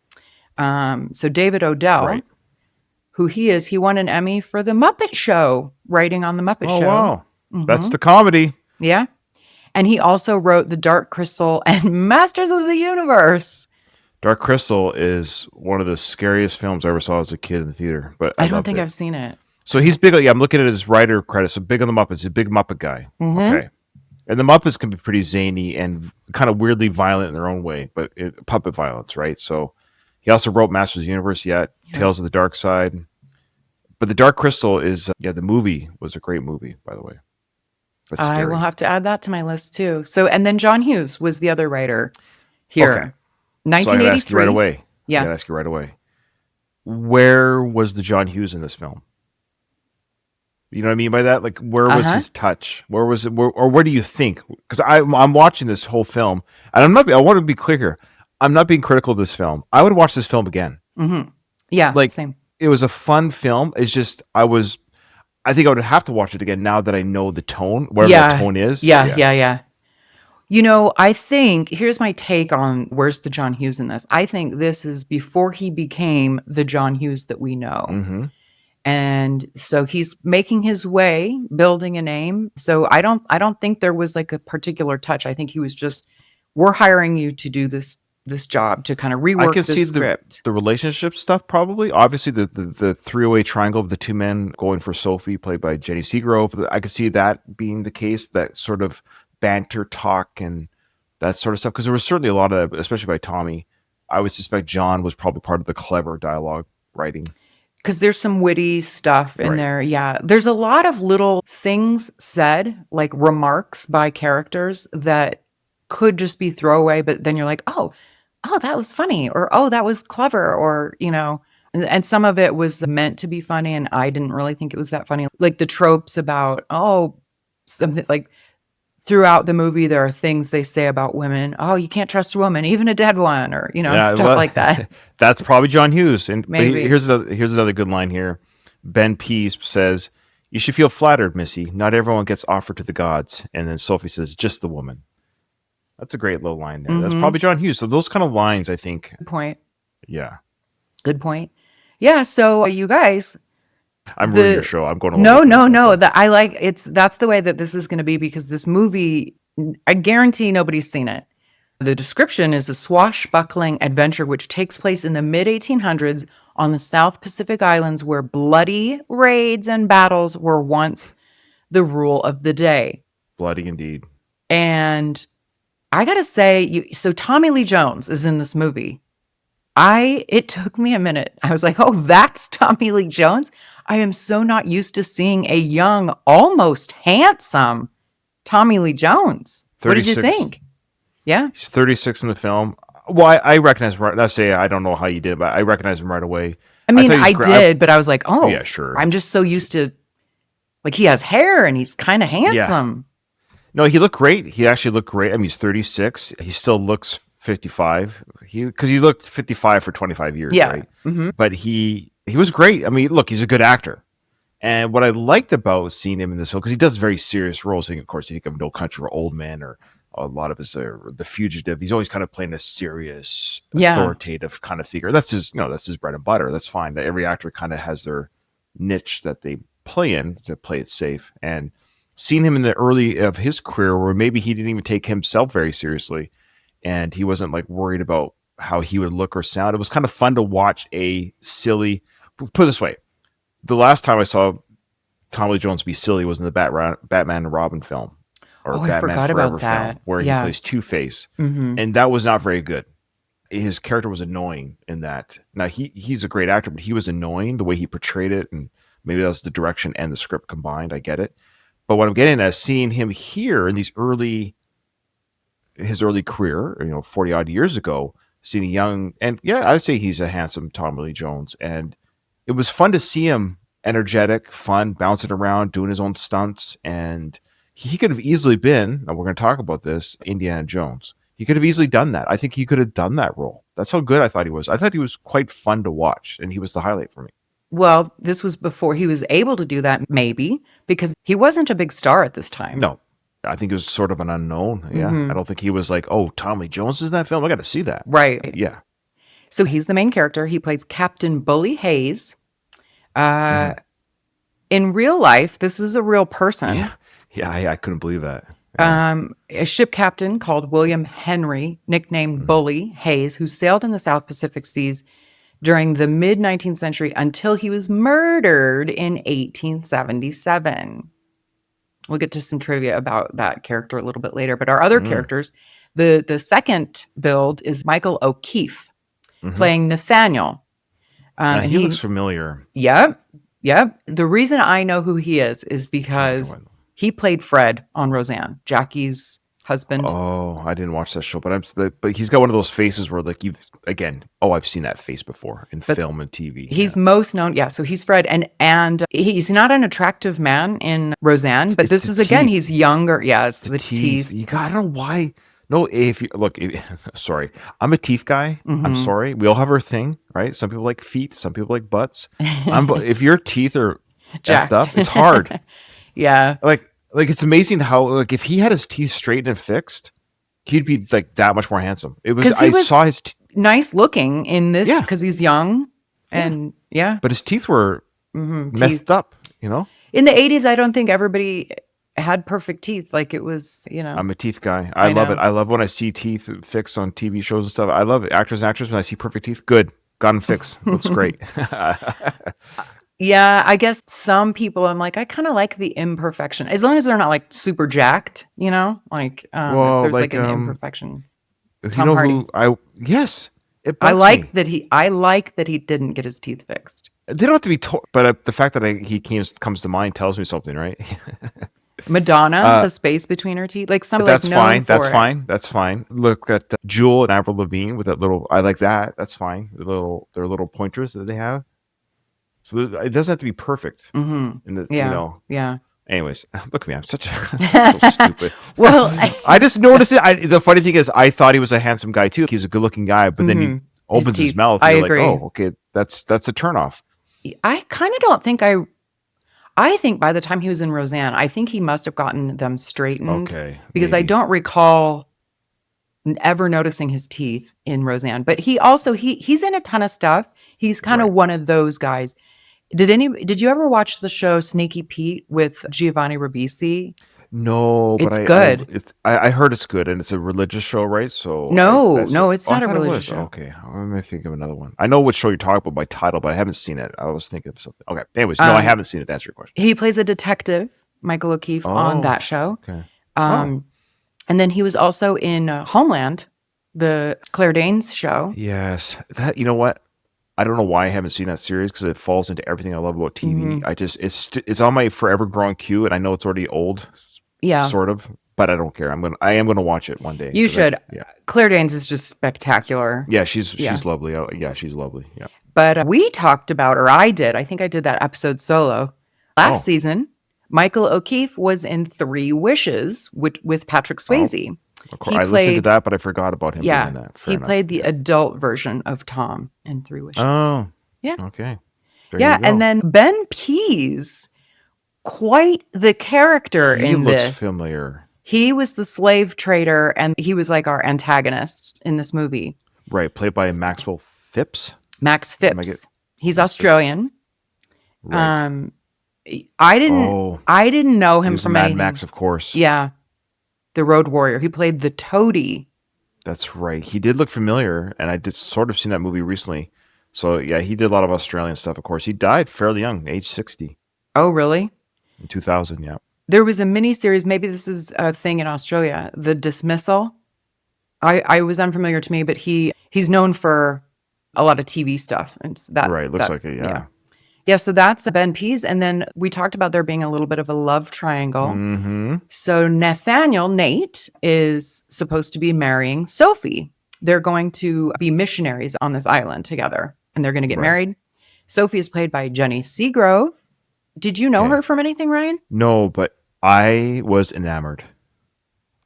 So David Odell, Right. who he won an Emmy for The Muppet Show, writing on The Muppet Oh Show. wow. That's the comedy. Yeah. And he also wrote The Dark Crystal and Masters of the Universe. Dark Crystal is one of the scariest films I ever saw as a kid in the theater, but I I don't loved think it. I've seen it. So he's big. Yeah, I'm looking at his writer credits. So big on the Muppets. He's a big Muppet guy. Okay. And the Muppets can be pretty zany and kind of weirdly violent in their own way, but puppet violence, right? So he also wrote Masters of the Universe, Tales of the Dark Side. But the Dark Crystal is, the movie was a great movie, by the way. That's I scary. will have to add that to my list too. So, and then John Hughes was the other writer here. Okay. So I gotta ask you 1983. right away. Yeah. I gotta ask you right away. Where was the John Hughes in this film? You know what I mean by that? Like, where was his touch? Where was it? Or where do you think? Because I'm watching this whole film, and I want to be clear here. I'm not being critical of this film. I would watch this film again. Yeah, Like, same. it was a fun film. It's just I think I would have to watch it again now that I know the tone, wherever that tone is. Yeah. You know, I think here's my take on where's the John Hughes in this. I think this is before he became the John Hughes that we know. Mm-hmm. And so he's making his way, building a name. So I don't think there was like a particular touch. I think he was just, we're hiring you to do this job, to kind of rework I can the see script. the relationship stuff probably. Obviously, the 3-way triangle of the two men going for Sophie, played by Jenny Seagrove. I could see that being the case. That sort of banter talk and that sort of stuff. Because there was certainly a lot of that, especially by Tommy. I would suspect John was probably part of the clever dialogue writing. Because there's some witty stuff in Right. there. Yeah. There's a lot of little things said, like remarks by characters that could just be throwaway, but then you're like, oh, that was funny, or oh, that was clever, or and some of it was meant to be funny, and I didn't really think it was that funny. Like the tropes about, something like throughout the movie, there are things they say about women. Oh, you can't trust a woman, even a dead one, or stuff like that. That's probably John Hughes. And but Maybe. here's another good line here. Ben Pease says, "You should feel flattered, Missy. Not everyone gets offered to the gods." And then Sophie says, "Just the woman." That's a great little line there. That's probably John Hughes. So those kind of lines, I think. Good point. Yeah. Good point. Yeah. So you guys, I'm ruining your show. I'm going a little No. That's the way that this is going to be, because this movie, I guarantee nobody's seen it. The description is a swashbuckling adventure which takes place in the mid 1800s on the South Pacific Islands, where bloody raids and battles were once the rule of the day. bloody indeed. And I gotta say, so Tommy Lee Jones is in this movie. It took me a minute. I was like, oh, that's Tommy Lee Jones? I am so not used to seeing a young, almost handsome Tommy Lee Jones. What did you 36. think? Yeah. He's 36 in the film. Well, I recognize him. Let's say I don't know how you did, but I recognize him right away. I mean, thought he I was did, but I was like, oh, yeah, sure. I'm just so used to, like, he has hair and he's kind of handsome. No, he looked great. He actually looked great. I mean, he's 36. He still looks 55. Because he looked 55 for 25 years, Yeah. right? Mm-hmm. But he was great. I mean, look, he's a good actor. And what I liked about seeing him in this film, because he does very serious roles. Of course, you think of No Country for Old Men, or a lot of his The Fugitive. He's always kind of playing a serious, authoritative kind of figure. That's his bread and butter. That's fine. That every actor kind of has their niche that they play in to play it safe. And seeing him in the early of his career, where maybe he didn't even take himself very seriously, and he wasn't like worried about how he would look or sound. It was kind of fun to watch a silly. Put it this way. The last time I saw Tommy Lee Jones be silly was in the Batman and Robin film, or Oh, I Batman forgot Forever about that. film, where he Yeah. plays Two-Face, Mm-hmm. and that was not very good. his character was annoying in that. Now he's a great actor, but he was annoying the way he portrayed it, and maybe that was the direction and the script combined. I get it, but what I'm getting at is seeing him here in his early career, 40 odd years ago, seeing a young, and yeah, I'd say he's a handsome Tommy Lee Jones, and it was fun to see him energetic, fun, bouncing around, doing his own stunts, and he could have easily been, and we're going to talk about this, Indiana Jones. He could have easily done that. I think he could have done that role. That's how good I thought he was. I thought he was quite fun to watch, and he was the highlight for me. Well, this was before he was able to do that, maybe, because he wasn't a big star at this time. No, I think it was sort of an unknown. Yeah. I don't think he was like, oh, Tommy Lee Jones is in that film. I got to see that. Right. Yeah. So he's the main character. He plays Captain Bully Hayes. In real life, this was a real person. Yeah, I couldn't believe that. A ship captain called William Henry, nicknamed Bully Hayes, who sailed in the South Pacific Seas during the mid-19th century until he was murdered in 1877. We'll get to some trivia about that character a little bit later. But our other characters, the second build is Michael O'Keefe, playing Nathaniel. And he looks familiar. Yep. The reason I know who he is because he played Fred on Roseanne, Jackie's husband. Oh, I didn't watch that show, but he's got one of those faces where like I've seen that face before in film and TV. He's most known, so he's Fred, and he's not an attractive man in Roseanne, but this is again, he's younger. Yeah, it's the teeth. I don't know why. No, sorry, I'm a teeth guy. I'm sorry. We all have our thing, right? Some people like feet, some people like butts. If your teeth are jacked up, it's hard. Yeah. Like it's amazing how, like, if he had his teeth straightened and fixed, he'd be like that much more handsome. I saw his nice looking in this because he's young and but his teeth were messed up, In the 80s, I don't think everybody had perfect teeth. Like it was, I'm a teeth guy. I love it. I love when I see teeth fixed on TV shows and stuff. I love it. Actors and actresses, when I see perfect teeth, good. Got them fixed. Looks great. Yeah, I guess some people, I'm like, I kind of like the imperfection. As long as they're not like super jacked, like if there's like an imperfection. Tom Hardy. Yes. I like that he didn't get his teeth fixed. They don't have to be told, but the fact that he comes to mind tells me something, right? Madonna, the space between her teeth, like something that's like fine. That's fine. Look at Jewel and Avril Lavigne with that little. I like that. That's fine. Their little pointers that they have. So it doesn't have to be perfect. Yeah. Anyways, look at me. I'm so stupid. Well, I just noticed it. The funny thing is, I thought he was a handsome guy too. He's a good-looking guy, but then he opens his mouth. And I you're agree. Like, oh, okay, that's a turnoff. I kind of don't think I think by the time he was in Roseanne, I think he must have gotten them straightened. Okay. Because maybe. I don't recall ever noticing his teeth in Roseanne. But he also he's in a ton of stuff. He's kind of one of those guys. Did you ever watch the show Sneaky Pete with Giovanni Ribisi? No, but it's good. I heard it's good, and it's a religious show, right? So no, it's not a religious show. Okay, let me think of another one. I know what show you're talking about by title, but I haven't seen it. I was thinking of something. Okay, anyways, no, I haven't seen it. To answer your question. He plays a detective, Michael O'Keefe, on that show. Okay. And then he was also in Homeland, the Claire Danes show. Yes, you know what? I don't know why I haven't seen that series because it falls into everything I love about TV. I just it's on my forever growing queue, and I know it's already old. Yeah, sort of, but I don't care. I am gonna watch it one day. You should. Claire Danes is just spectacular. Yeah, she's lovely. She's lovely. Yeah. But we talked about, or I did. I think I did that episode solo last season. Michael O'Keefe was in 3 Wishes with Patrick Swayze. Of course, I listened to that, but I forgot about him being in that. He played the adult version of Tom in 3 Wishes. Oh, yeah. Okay. And then Ben Pease, quite the character in this. He looks familiar. He was the slave trader, and he was like our antagonist in this movie. Right, played by Maxwell Phipps. Max Phipps. He's Australian. Right. I didn't know him from Mad anything. Max, of course. Yeah. The Road Warrior. He played the toady. That's right. He did look familiar, and I did sort of seen that movie recently. So, yeah, he did a lot of Australian stuff, of course. He died fairly young, age 60. Oh, really? In 2000, yeah. There was a miniseries, maybe this is a thing in Australia, The Dismissal. I was unfamiliar to me, but he He's known for a lot of TV stuff. And that Right. Looks that, like it. Yeah. Yeah, so that's Ben Pease. And then we talked about there being a little bit of a love triangle. Mm-hmm. So Nate, is supposed to be marrying Sophie. They're going to be missionaries on this island together, and they're going to get married. Sophie is played by Jenny Seagrove. Did you know her from anything, Ryan? No, but I was enamored.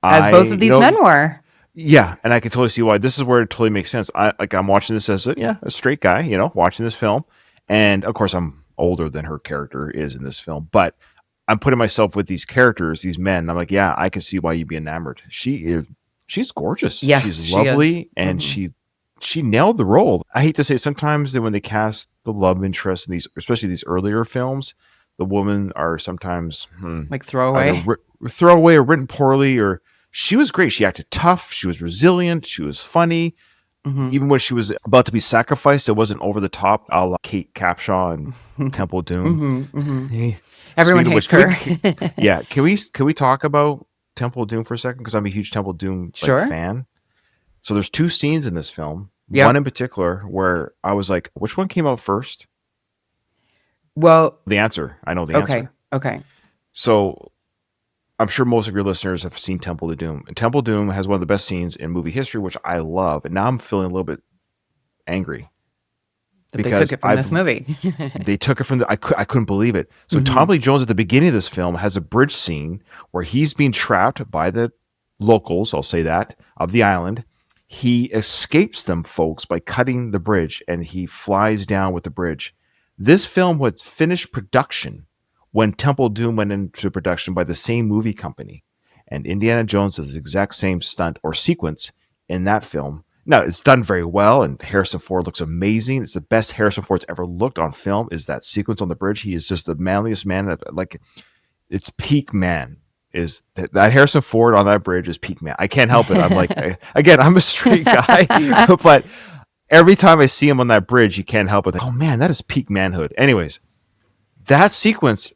As both of these men were. Yeah, and I can totally see why. This is where it totally makes sense. I'm watching this as a straight guy, watching this film. And of course, I'm older than her character is in this film, but I'm putting myself with these characters, these men. I'm like, yeah, I can see why you'd be enamored. She's gorgeous. Yes, she's lovely, and she nailed the role. I hate to say sometimes that when they cast the love interest in these, especially these earlier films, the women are sometimes like throwaway or written poorly. Or she was great. She acted tough. She was resilient. She was funny. Even when she was about to be sacrificed, it wasn't over the top, a la Kate Capshaw and Temple Doom. Everyone hates her. Can we talk about Temple Doom for a second? Because I'm a huge Temple Doom fan. So there's 2 scenes in this film. Yep. One in particular where I was like, which one came out first? Well, the answer. I know the answer. Okay. So I'm sure most of your listeners have seen Temple of Doom. And Temple of Doom has one of the best scenes in movie history, which I love. And now I'm feeling a little bit angry. That they took it from this movie. They took it from I couldn't believe it. So Tommyleejones at the beginning of this film has a bridge scene where he's being trapped by the locals, I'll say that, of the island. He escapes them, folks, by cutting the bridge, and he flies down with the bridge. This film was finished production when Temple of Doom went into production by the same movie company. And Indiana Jones does the exact same stunt or sequence in that film. Now, it's done very well, and Harrison Ford looks amazing. It's the best Harrison Ford's ever looked on film, is that sequence on the bridge. He is just the manliest man. It's peak man. Is that Harrison Ford on that bridge is peak man. I can't help it. I'm like, I'm a straight guy, but every time I see him on that bridge, you can't help it. Oh, man, that is peak manhood. Anyways, that sequence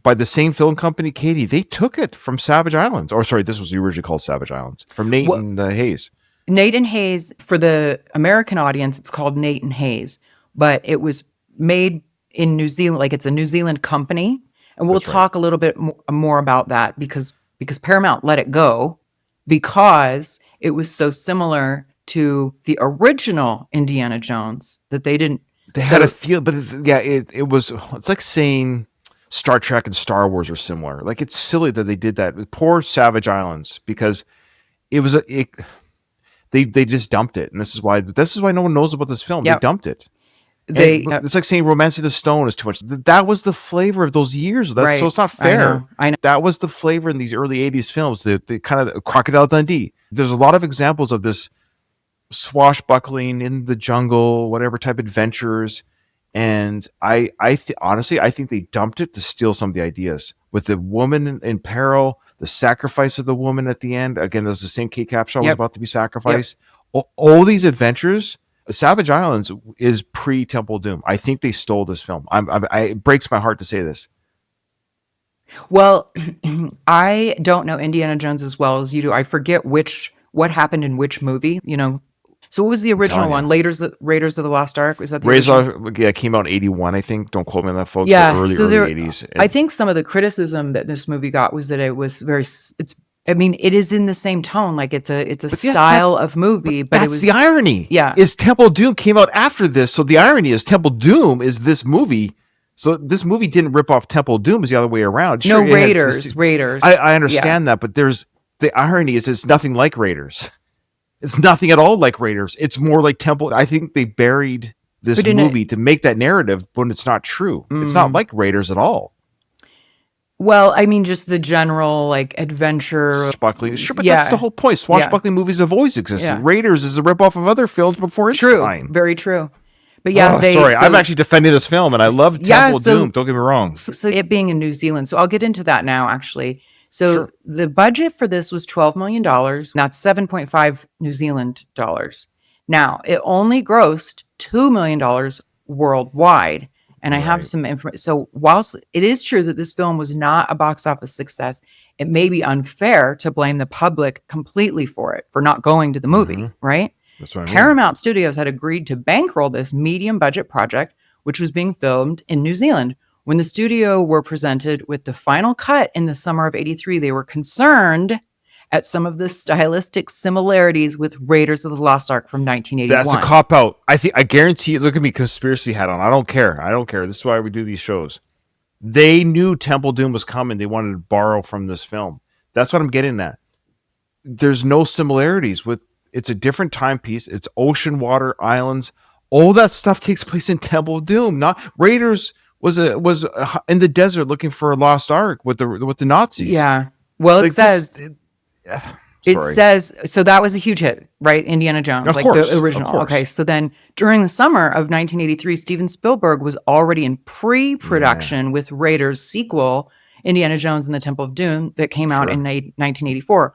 by the same film company, Katie, they took it from Savage Islands. Or sorry, this was originally called Savage Islands, from Nateandhayes. Nateandhayes, for the American audience, it's called Nateandhayes, but it was made in New Zealand, like it's a New Zealand company. And we'll talk a little bit more about that because Paramount let it go because it was so similar to the original Indiana Jones that they didn't. They had a feel, but it was. It's like saying Star Trek and Star Wars are similar. Like, it's silly that they did that with poor Savage Islands, because it was they just dumped it, and this is why no one knows about this film. Yep. They dumped it. It's like saying Romancing the Stone is too much. That was the flavor of those years. So it's not fair. I know. That was the flavor in these early 80s films. The kind of Crocodile Dundee. There's a lot of examples of this swashbuckling in the jungle, whatever type of adventures. And honestly, I think they dumped it to steal some of the ideas. With the woman in peril, the sacrifice of the woman at the end. Again, there's the same Kate Capshaw was about to be sacrificed. Yep. All these adventures. Savage Islands is pre-Temple Doom. I think they stole this film. It breaks my heart to say this. Well, I don't know Indiana Jones as well as you do. I forget what happened in which movie. So what was the original one? Raiders of the Lost Ark? Was that the original? It came out in 81, I think. Don't quote me on that, folks. Yeah, early 80s. I think some of the criticism that this movie got was that it was it is in the same tone, like it's a style of movie, but that's the irony. Yeah, is Temple Doom came out after this, so the irony is Temple Doom is this movie. So this movie didn't rip off Temple Doom; it's the other way around. Sure, no, Raiders. I understand that, but there's the irony is it's nothing like Raiders. It's nothing at all like Raiders. It's more like Temple. I think they buried this movie to make that narrative, but it's not true. It's not like Raiders at all. Well, I mean, just the general adventure. Swashbuckling. Sure, but that's the whole point. Swashbuckling movies have always existed. Yeah. Raiders is a ripoff of other films before its time. Very true. But I'm actually defending this film, and I love Temple Doom. Don't get me wrong. So it being in New Zealand. So I'll get into that now, actually. So the budget for this was $12 million. That's 7.5 New Zealand dollars. Now, it only grossed $2 million worldwide. And I have some information. So whilst it is true that this film was not a box office success, it may be unfair to blame the public completely for it, for not going to the movie, right? That's what I mean. Paramount Studios had agreed to bankroll this medium budget project, which was being filmed in New Zealand. When the studio were presented with the final cut in the summer of 83, they were concerned at some of the stylistic similarities with Raiders of the Lost Ark from 1981. That's a cop out. I guarantee you, look at me, conspiracy hat on. I don't care. This is why we do these shows. They knew Temple Doom was coming. They wanted to borrow from this film. That's what I'm getting at. There's no similarities with, it's a different timepiece. It's ocean, water, islands. All that stuff takes place in Temple Doom. Not Raiders was in the desert looking for a lost ark with the Nazis. Yeah. Well, Like, it says, so that was a huge hit, right? Indiana Jones, Of like course, the of original. course. Okay. So then during the summer of 1983, Steven Spielberg was already in pre-production with Raiders sequel, Indiana Jones and the Temple of Doom, that came out in 1984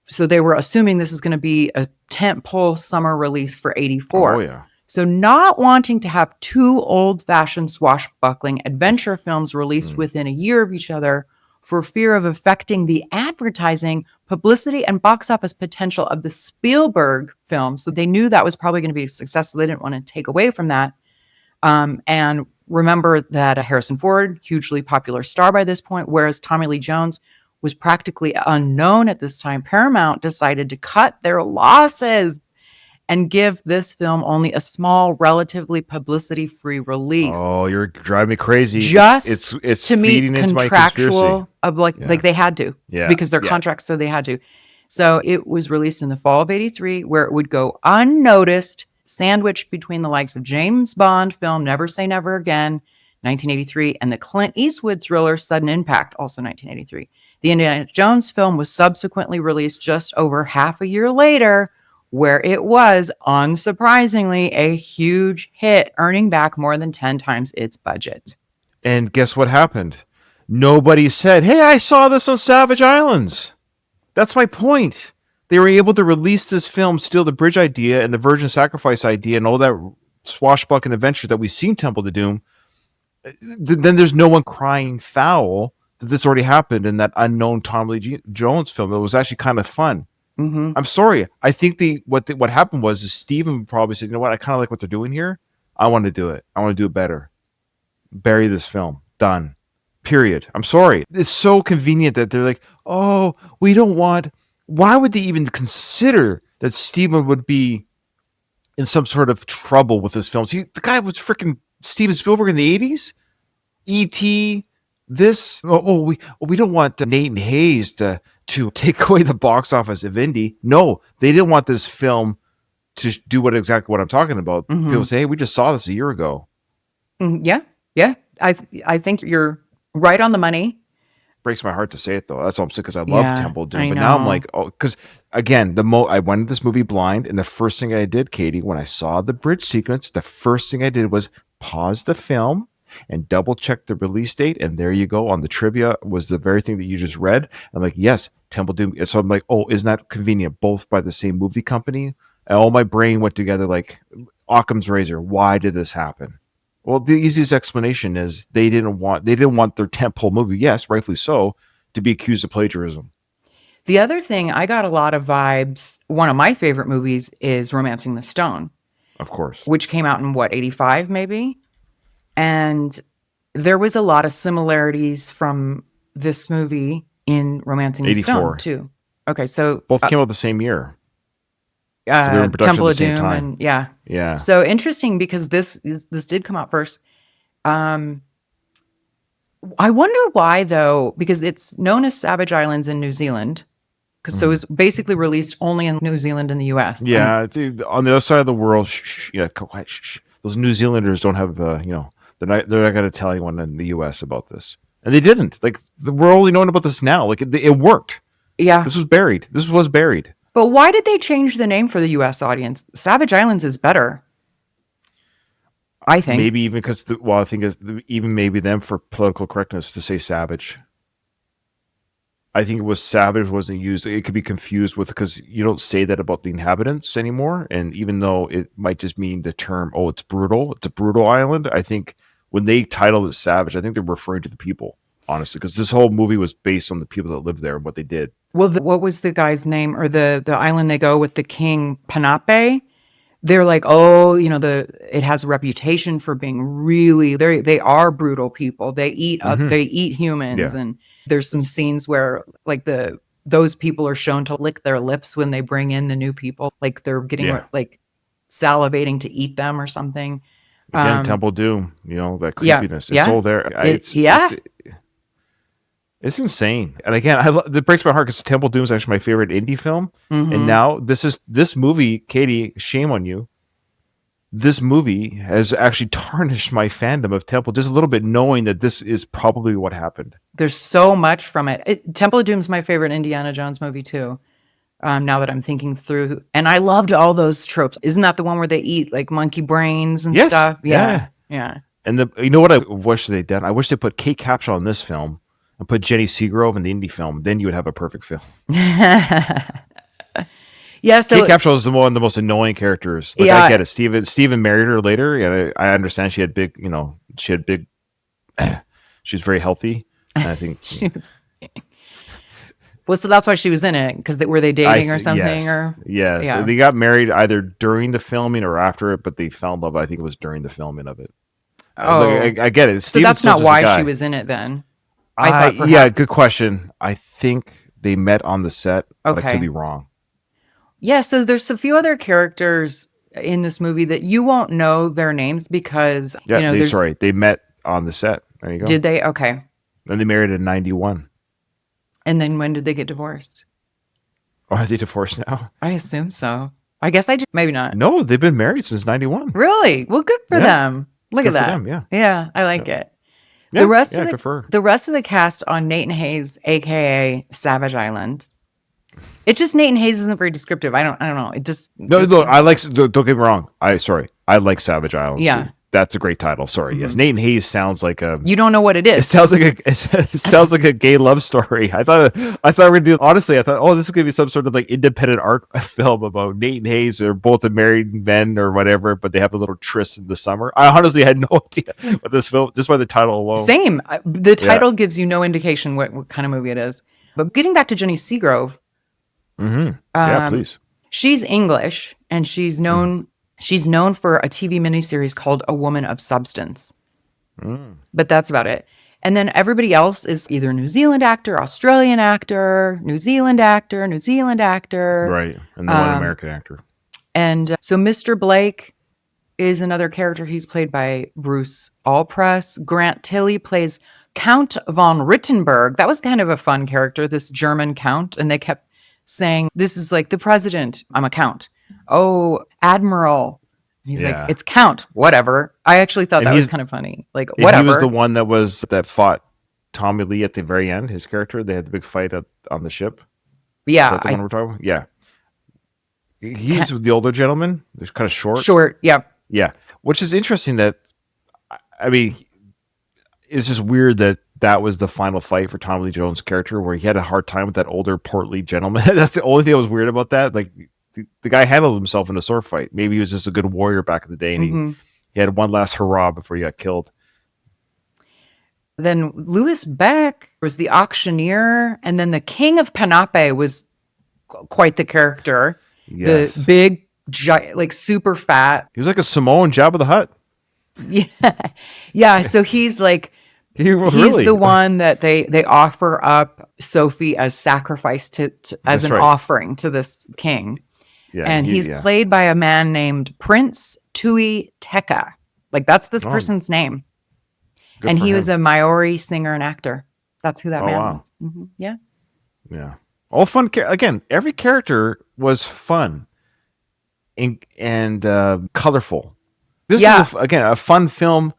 so they were assuming this is going to be a tentpole summer release for 84. Oh, yeah. So not wanting to have two old-fashioned swashbuckling adventure films released within a year of each other for fear of affecting the advertising, publicity, and box office potential of the Spielberg film. So they knew that was probably going to be successful. They didn't want to take away from that. And remember that Harrison Ford, hugely popular star by this point, whereas Tommy Lee Jones was practically unknown at this time. Paramount decided to cut their losses and give this film only a small, relatively publicity-free release. Oh, you're driving me crazy. Just it's to meet feeding into my contractual conspiracy. like they had to, Yeah, because their yeah. contracts said they had to. So it was released in the fall of 83, where it would go unnoticed, sandwiched between the likes of James Bond film Never Say Never Again, 1983, and the Clint Eastwood thriller Sudden Impact, also 1983. The Indiana Jones film was subsequently released just over half a year later, where it was, unsurprisingly, a huge hit, earning back more than 10 times its budget. And guess what happened? Nobody said, "Hey, I saw this on Savage Islands." That's my point. They were able to release this film, steal the bridge idea and the virgin sacrifice idea and all that swashbuckling adventure that we seen Temple of Doom. Then there's no one crying foul that this already happened in that unknown Tom Lee Jones film. It was actually kind of fun. Mm-hmm. I'm sorry. I think what happened was is Steven probably said, "You know what? I kind of like what they're doing here. I want to do it. I want to do it better. Bury this film. Done. Period." I'm sorry. It's so convenient that they're like, "Oh, we don't want." Why would they even consider that Steven would be in some sort of trouble with his films? The guy was freaking Steven Spielberg in the 80s. E.T. This. We don't want Nateandhayes to take away the box office of Indy. No, they didn't want this film to do exactly what I'm talking about. Mm-hmm. People say, "Hey, we just saw this a year ago." Yeah. I think you're right on the money. Breaks my heart to say it though. That's all I'm saying, because I love Temple Doom, but now I'm know. like, oh, because again, I went to this movie blind, and the first thing I did, Katie, when I saw the bridge sequence, the first thing I did was pause the film and double check the release date, and there you go. On the trivia was the very thing that you just read. I'm like, yes, Temple Doom. So I'm like, oh, isn't that convenient? Both by the same movie company. And all my brain went together like Occam's razor. Why did this happen? Well, the easiest explanation is they didn't want their tentpole movie, yes, rightfully so, to be accused of plagiarism. The other thing, I got a lot of vibes. One of my favorite movies is Romancing the Stone, Of course. which came out in 85 maybe? And there was a lot of similarities from this movie in Romancing the 84. Stone too. Okay, so Both came out the same year. So they were in production Temple at of the same Doom time. and yeah. Yeah. So interesting, because this did come out first. I wonder why though, because it's known as Savage Islands in New Zealand. So it was basically released only in New Zealand and the US. Yeah, dude, on the other side of the world, quiet, those New Zealanders don't have, they're not going to tell anyone in the U.S. about this, and they didn't. Like, we're only knowing about this now. Like, it worked. Yeah. This was buried. But why did they change the name for the US audience? Savage Islands is better, I think. Maybe even because, I think it's even maybe them for political correctness to say savage. I think it was savage wasn't used. It could be confused with, because you don't say that about the inhabitants anymore. And even though it might just mean the term, it's brutal. It's a brutal island. I think when they titled it savage, I think they're referring to the people. honestly, because this whole movie was based on the people that lived there and what they did. Well, what was the guy's name, or the island they go with the king, Panape? They're like, oh, it has a reputation for being really, they are brutal people. They eat humans, Yeah. and there's some scenes where like those people are shown to lick their lips when they bring in the new people, like they're getting like salivating to eat them or something. Again, Temple Doom, that Yeah, creepiness. yeah. It's all there. It's insane. And again, it breaks my heart because Temple Doom is actually my favorite indie film. And now this movie, Katie, shame on you. This movie has actually tarnished my fandom of Temple just a little bit, knowing that this is probably what happened. There's so much from it. Temple of Doom's my favorite Indiana Jones movie too. Now that I'm thinking through, and I loved all those tropes. Isn't that the one where they eat like monkey brains and stuff? Yeah. And you know what I wish they'd done? I wish they put Kate Capshaw in this film and put Jenny Seagrove in the indie film. Then you would have a perfect film. Yeah, so Kate Capshaw is one of the most annoying characters. Like, I get it. Steven married her later. Yeah, I understand she had big. She was very healthy. And I think she was. Well, so that's why she was in it, because were they dating or something? Yes. So they got married either during the filming or after it, but they fell in love. I think it was during the filming of it. Oh, I get it. So that's not why she was in it then. I thought perhaps. Yeah, good question. I think they met on the set. Okay, but I could be wrong. Yeah, so there's a few other characters in this movie that you won't know their names because they met on the set. There you go. Did they? Okay. And they married in 91. And then when did they get divorced? Oh, are they divorced now? I assume so. I guess maybe not. No, they've been married since 91. Really? Well, good for them. Look at that. Them, yeah, I like it. Yeah, the rest of the cast on Nate and Hayes, aka Savage Island. It's just Nate and Hayes isn't very descriptive. I don't know. It just I like. Don't get me wrong. I like Savage Island. Yeah. That's a great title. Sorry. Mm-hmm. Yes. Nate and Hayes sounds like a. You don't know what it is. It sounds like a gay love story. I thought we were gonna do. Honestly, I thought, this is gonna be some sort of like independent art film about Nate and Hayes. They're both married men or whatever, but they have a little tryst in the summer. I honestly had no idea what this film. Just by the title alone. Same. The title gives you no indication what kind of movie it is. But getting back to Jenny Seagrove. Mm-hmm. Yeah, please. She's English, and she's known. She's known for a TV miniseries called A Woman of Substance. But that's about it. And then everybody else is either New Zealand actor, Australian actor, New Zealand actor. Right. And then one American actor. And so Mr. Blake is another character. He's played by Bruce Allpress. Grant Tilley plays Count von Rittenberg. That was kind of a fun character, this German count. And they kept saying, this is like the president. I'm a count. Oh, Admiral. And he's like, it's Count, whatever. I actually thought that was kind of funny. Like, whatever. He was the one that fought Tommy Lee at the very end, his character. They had the big fight on the ship. Yeah. Is that the one we're talking about? Yeah. He's the older gentleman. He's kind of short. Short, yeah. Yeah. Which is interesting that, I mean, it's just weird that was the final fight for Tommy Lee Jones' character, where he had a hard time with that older, portly gentleman. That's the only thing that was weird about that. Like, the guy handled himself in a sword fight. Maybe he was just a good warrior back in the day, and he had one last hurrah before he got killed. Then Louis Beck was the auctioneer, and then the King of Panape was quite the character. Yes. The big, like super fat. He was like a Samoan Jabba the Hutt. Yeah. So he's like. He's the one that they offer up Sophie as sacrifice as an offering to this king. Yeah, and he's played by a man named Prince Tui Teka. Like, that's this person's name. Good and he was a Maori singer and actor. That's who that man was. Mm-hmm. Yeah. Yeah. All fun. Again, every character was fun and colorful. This is, again, a fun film.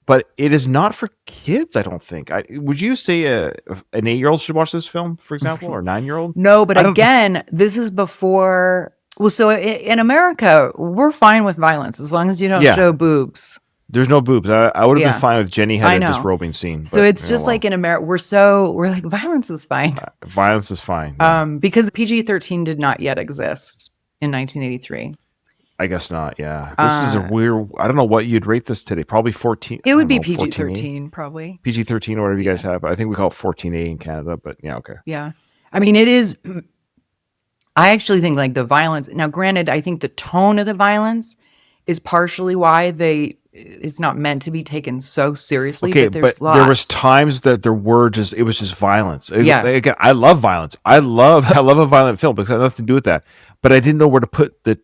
But it is not for kids, I don't think. Would you say an 8-year-old should watch this film, for example, or a 9-year-old? No, but again, this is before. Well, so in America, we're fine with violence as long as you don't show boobs. There's no boobs. I would have been fine if Jenny had a disrobing scene. So it's just like in America, we're like, violence is fine. Violence is fine. Yeah. Because PG-13 did not yet exist in 1983. I guess not. Yeah, this is a weird. I don't know what you'd rate this today. Probably 14. It I would don't be know, 14A? PG-13 probably. PG-13 or whatever you guys have. I think we call it 14A in Canada, but yeah, okay. Yeah. I mean, it is. I actually think like the violence. Now, granted, I think the tone of the violence is partially why it's not meant to be taken so seriously. Okay, But but there's there was lots. times that there were just it was just violence. Yeah. Again, I love violence. I love a violent film because it has nothing to do with that. But I didn't know where to put the.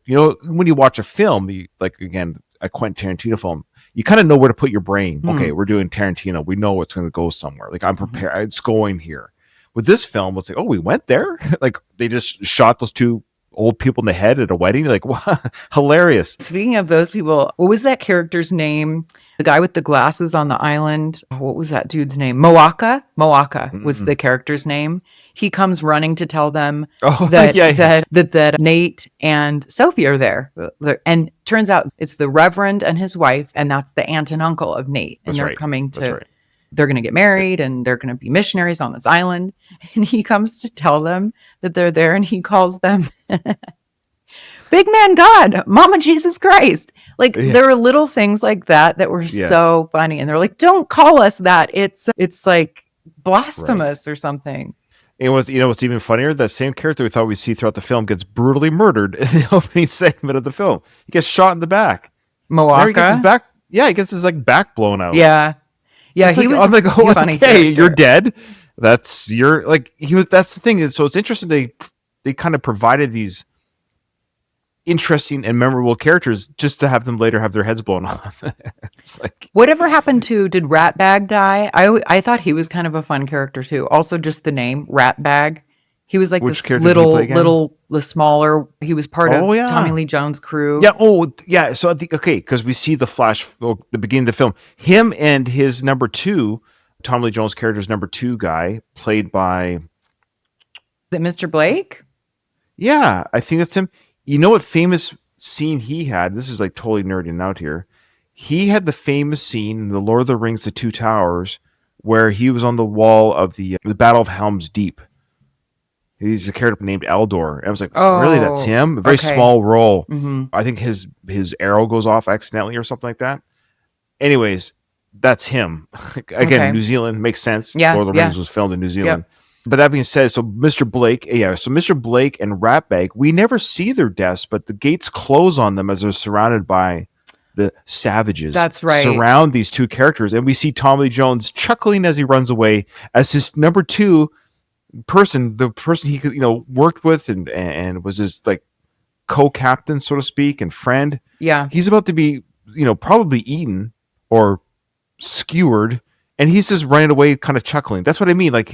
When you watch a film, like again a Quentin Tarantino film, you kind of know where to put your brain. Okay, we're doing Tarantino. We know it's going to go somewhere. Like I'm prepared. It's going here. With this film, it's like, oh, we went there. Like they just shot those two old people in the head at a wedding. Like, wow, hilarious. Speaking of those people, what was that character's name? The guy with the glasses on the island. What was that dude's name? Moaka. Moaka was the character's name. He comes running to tell them that Nate and Sophie are there. And turns out it's the Reverend and his wife, and that's the aunt and uncle of Nate. And they're coming to, they're going to get married and they're going to be missionaries on this island. And he comes to tell them that they're there and he calls them Big Man God, Mama Jesus Christ. Like there are little things like that were so funny. And they're like, don't call us that. It's like blasphemous or something. And what's even funnier? That same character we thought we'd see throughout the film gets brutally murdered in the opening segment of the film. He gets shot in the back. Moaka? He gets his back. Yeah, he gets his like back blown out. Yeah. Yeah, he was. I'm like, oh, funny. Okay, you're dead. That's That's the thing. So it's interesting. They kind of provided these interesting and memorable characters just to have them later have their heads blown off. It's like, whatever happened to? Did Ratbag die? I thought he was kind of a fun character too. Also, just the name Ratbag. He was like this the smaller. He was part of Tommy Lee Jones' crew. Yeah. Oh, yeah. So because we see the beginning of the film, him and his number two, Tommy Lee Jones' character's number two guy, played by. Is it Mr. Blake? Yeah, I think that's him. You know what famous scene he had? This is like totally nerding out here. He had the famous scene in the Lord of the Rings: The Two Towers, where he was on the wall of the Battle of Helm's Deep. He's a character named Eldor. And I was like, really? That's him? A very small role. Mm-hmm. I think his arrow goes off accidentally or something like that. Anyways, that's him. Again, New Zealand makes sense. Yeah, Lord of the Rings was filmed in New Zealand. Yep. But that being said, so Mr. Blake and Ratbag, we never see their deaths, but the gates close on them as they're surrounded by the savages. That's right. Surround these two characters. And we see Tommy Lee Jones chuckling as he runs away as his number two person, the person he worked with and was his like co-captain, so to speak, and friend. Yeah. He's about to be, probably eaten or skewered, and he's just running away kind of chuckling. That's what I mean. Like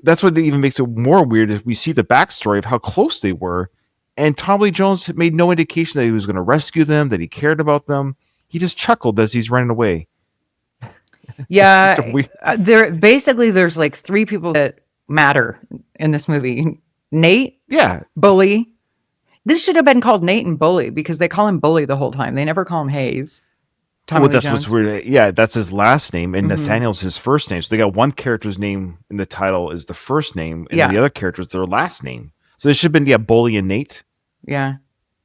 that's what even makes it more weird is we see the backstory of how close they were, and Tommy Lee Jones made no indication that he was going to rescue them, that he cared about them. He just chuckled as he's running away. Yeah. There's like three people that matter in this movie. Nate, Bully. This should have been called Nate and Bully because they call him Bully the whole time. They never call him Hayes. That's what's weird. Yeah, that's his last name, and Nathaniel's his first name. So they got one character's name in the title is the first name, and the other character is their last name. So it should have been Bully and Nate. Yeah.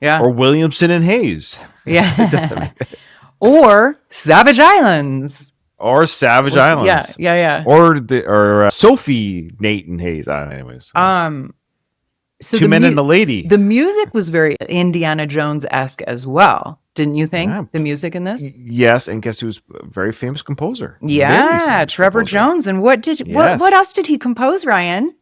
Or Williamson and Hayes. Yeah. Or Savage Islands. Or Savage Islands. Yeah. Or Sophie, Nate, and Hayes. Anyways. So Two Men and a Lady. The music was very Indiana Jones-esque as well. Didn't you think? Yeah. The music in this? Yes, and guess who's a very famous composer? Yeah, Trevor Jones. And what else did he compose, Ryan?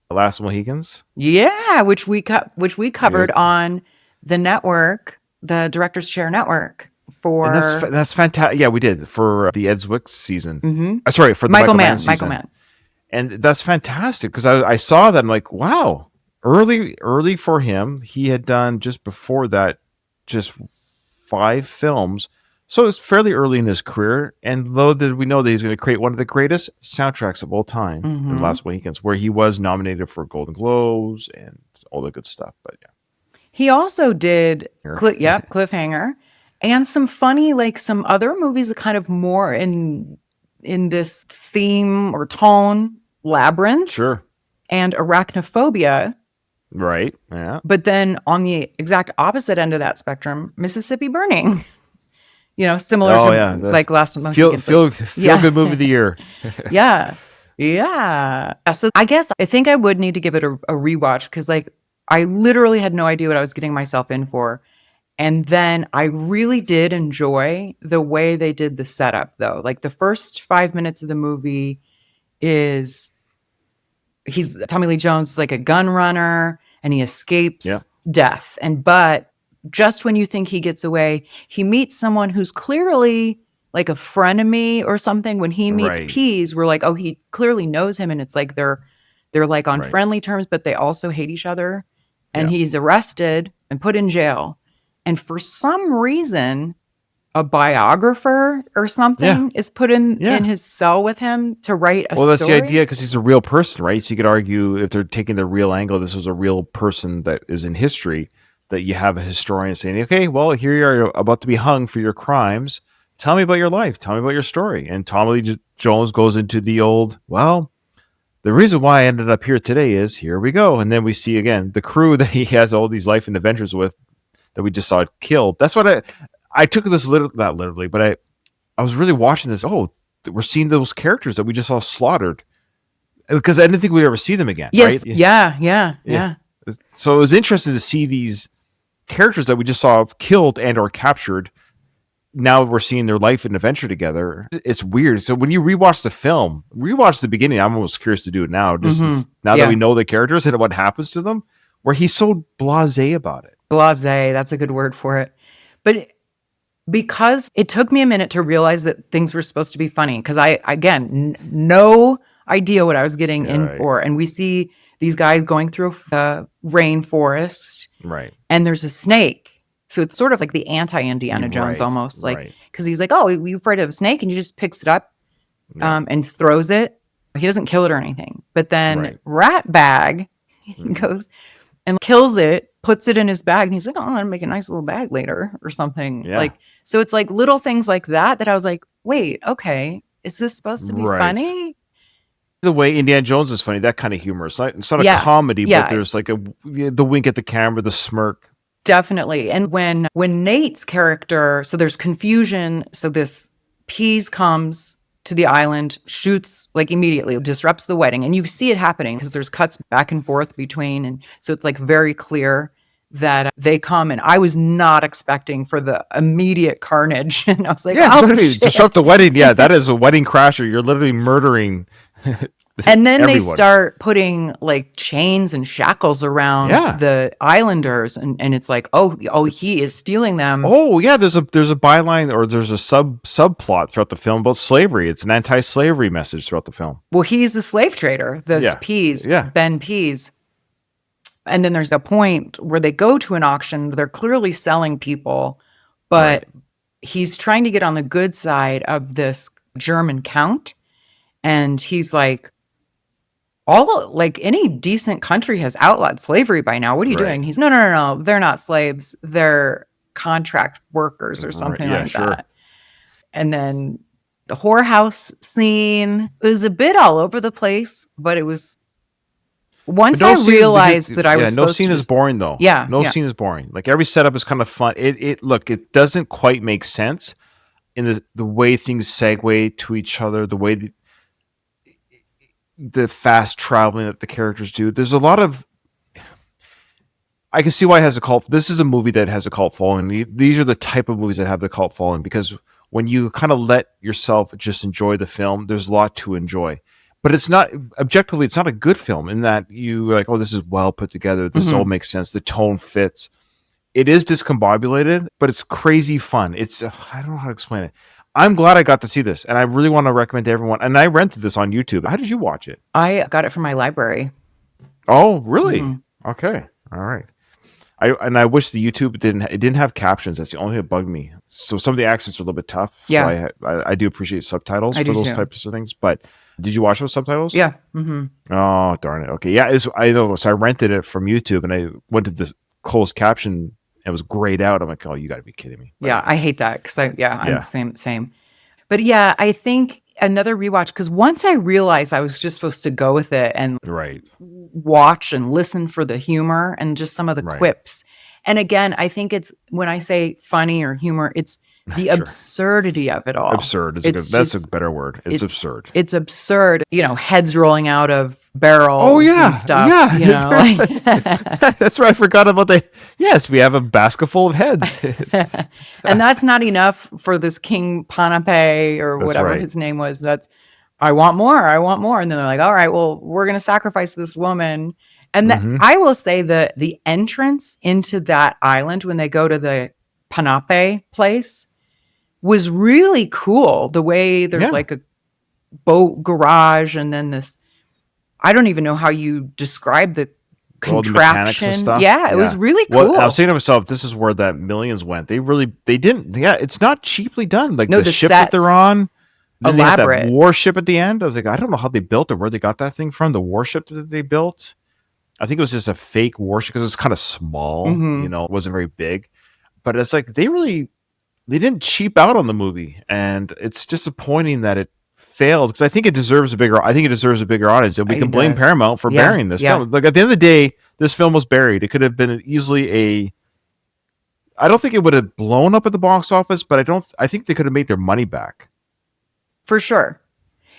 The Last Mohicans. Yeah, which we covered on the network, the Director's Chair Network. And that's fantastic. Yeah, we did for the Ed Zwick season. Mm-hmm. Sorry, for the Michael Mann season. Michael Mann. And that's fantastic because I saw that and I'm like, wow, early for him. He had done just before that, just 5 films. So it's fairly early in his career. And little did we know that he's going to create one of the greatest soundtracks of all time, in The Last Mohicans, where he was nominated for Golden Globes and all the good stuff. But yeah. He also did Cliffhanger. And some funny, like some other movies that kind of more in this theme or tone, Labyrinth. Sure. And Arachnophobia. Right. Yeah. But then on the exact opposite end of that spectrum, Mississippi Burning, similar Oh to yeah. The like Last Monkey feel Against the... feel good movie of the year. Yeah. Yeah. So I guess I think I would need to give it a rewatch because like I literally had no idea what I was getting myself in for. And then I really did enjoy the way they did the setup though. Like the first 5 minutes of the movie is Tommy Lee Jones is like a gun runner and he Yeah. escapes death. But just when you think he gets away, he meets someone who's clearly like a frenemy or something. When he meets Right. Pease, we're like, oh, he clearly knows him, and it's like they're like on Right. friendly terms, but they also hate each other. And Yeah. he's arrested and put in jail. And for some reason, a biographer or something is put in his cell with him to write a story. Well, that's the idea because he's a real person, right? So you could argue if they're taking the real angle, this was a real person that is in history, that you have a historian saying, okay, well, here you are about to be hung for your crimes. Tell me about your life. Tell me about your story. And Tommy Lee Jones goes into the old, well, the reason why I ended up here today is here we go. And then we see again the crew that he has all these life and adventures with that we just saw killed. That's what I took this not literally, but I was really watching this. Oh, we're seeing those characters that we just saw slaughtered because I didn't think we'd ever see them again. Yes. Right? Yeah. So it was interesting to see these characters that we just saw killed and or captured. Now we're seeing their life and adventure together. It's weird. So when you rewatch the film, rewatch the beginning. I'm almost curious to do it now. Now that we know the characters and what happens to them, where he's so blasé about it. Blasé, that's a good word for it. But because it took me a minute to realize that things were supposed to be funny, because no idea what I was getting in for. And we see these guys going through a rainforest, right? And there's a snake. So it's sort of like the anti-Indiana Jones almost, like because he's like, "Oh, you afraid of a snake?" And he just picks it up and throws it. He doesn't kill it or anything. But then Rat Bag goes and kills it, puts it in his bag, and he's like, "Oh, I'm gonna make a nice little bag later or something." Yeah. Like, so it's like little things like that I was like, "Wait, okay, is this supposed to be funny?" The way Indiana Jones is funny, that kind of humor. It's not a comedy, but there's like the wink at the camera, the smirk. Definitely. And when Nate's character, so there's confusion. So this Pease comes to the island, shoots like immediately, disrupts the wedding. And you see it happening because there's cuts back and forth between. And so it's like very clear that they come. And I was not expecting for the immediate carnage. And I was like, disrupt the wedding. Yeah, that is a wedding crasher. You're literally murdering. And then they start putting like chains and shackles around the islanders, and it's like, oh, he is stealing them. Oh yeah, there's a byline or there's a subplot throughout the film about slavery. It's an anti-slavery message throughout the film. Well, he's the slave trader, Pease, Ben Pease. And then there's a point where they go to an auction. They're clearly selling people, but he's trying to get on the good side of this German count. And he's like, any decent country has outlawed slavery by now. What are you doing? He's no. They're not slaves. They're contract workers or something that. And then the whorehouse scene, it was a bit all over the place, but it was once I realized that I was no scene is boring though. No scene is boring. Like every setup is kind of fun. It doesn't quite make sense in the way things segue to each other, the way the fast traveling that the characters do. There's a lot of, I can see why it has a cult. This is a movie that has a cult following. These are the type of movies that have the cult following because when you kind of let yourself just enjoy the film, there's a lot to enjoy. But it's not objectively, it's not a good film in that you like, oh, this is well put together. This all makes sense. The tone fits. It is discombobulated, but it's crazy fun. It's I don't know how to explain it. I'm glad I got to see this, and I really want to recommend to everyone. And I rented this on YouTube. How did you watch it? I got it from my library. Oh, really? Okay. All right. I wish the YouTube didn't have captions. That's the only thing that bugged me. So some of the accents are a little bit tough. Yeah. So I do appreciate subtitles for those types of things. But did you watch those subtitles? Yeah. Mm-hmm. Oh, darn it. Okay. Yeah, I know. So I rented it from YouTube, and I went to this closed caption. It was grayed out. I'm like, oh, you got to be kidding me. But, I hate that because I'm same. But yeah, I think another rewatch, because once I realized I was just supposed to go with it and Right. watch and listen for the humor and just some of the Right. quips. And again, I think it's when I say funny or humor, it's the Sure. absurdity of it all. Absurd is that's a better word. It's absurd. It's absurd. Heads rolling out of barrels Oh yeah, and stuff. yeah. That's right. I forgot about that. Yes, we have a basket full of heads. And that's not enough for this King Panape or That's whatever right. his name was. I want more. I want more. And then they're like, all right, well, we're going to sacrifice this woman. And I will say that the entrance into that island when they go to the Panape place was really cool. The way there's like a boat garage and then this, I don't even know how you describe the contraption. Stuff. Yeah, it was really cool. Well, I was saying to myself, this is where that millions went. They didn't. Yeah, it's not cheaply done. Like the ship that they're on, then they have that warship at the end. I was like, I don't know how they built it, where they got that thing from. The warship that they built, I think it was just a fake warship because it's kind of small. It wasn't very big. But it's like they didn't cheap out on the movie, and it's disappointing that it failed because I think it deserves a bigger audience, and we can blame Paramount for burying this film. Like at the end of the day, this film was buried. It could have been easily I don't think it would have blown up at the box office, but I think they could have made their money back. For sure.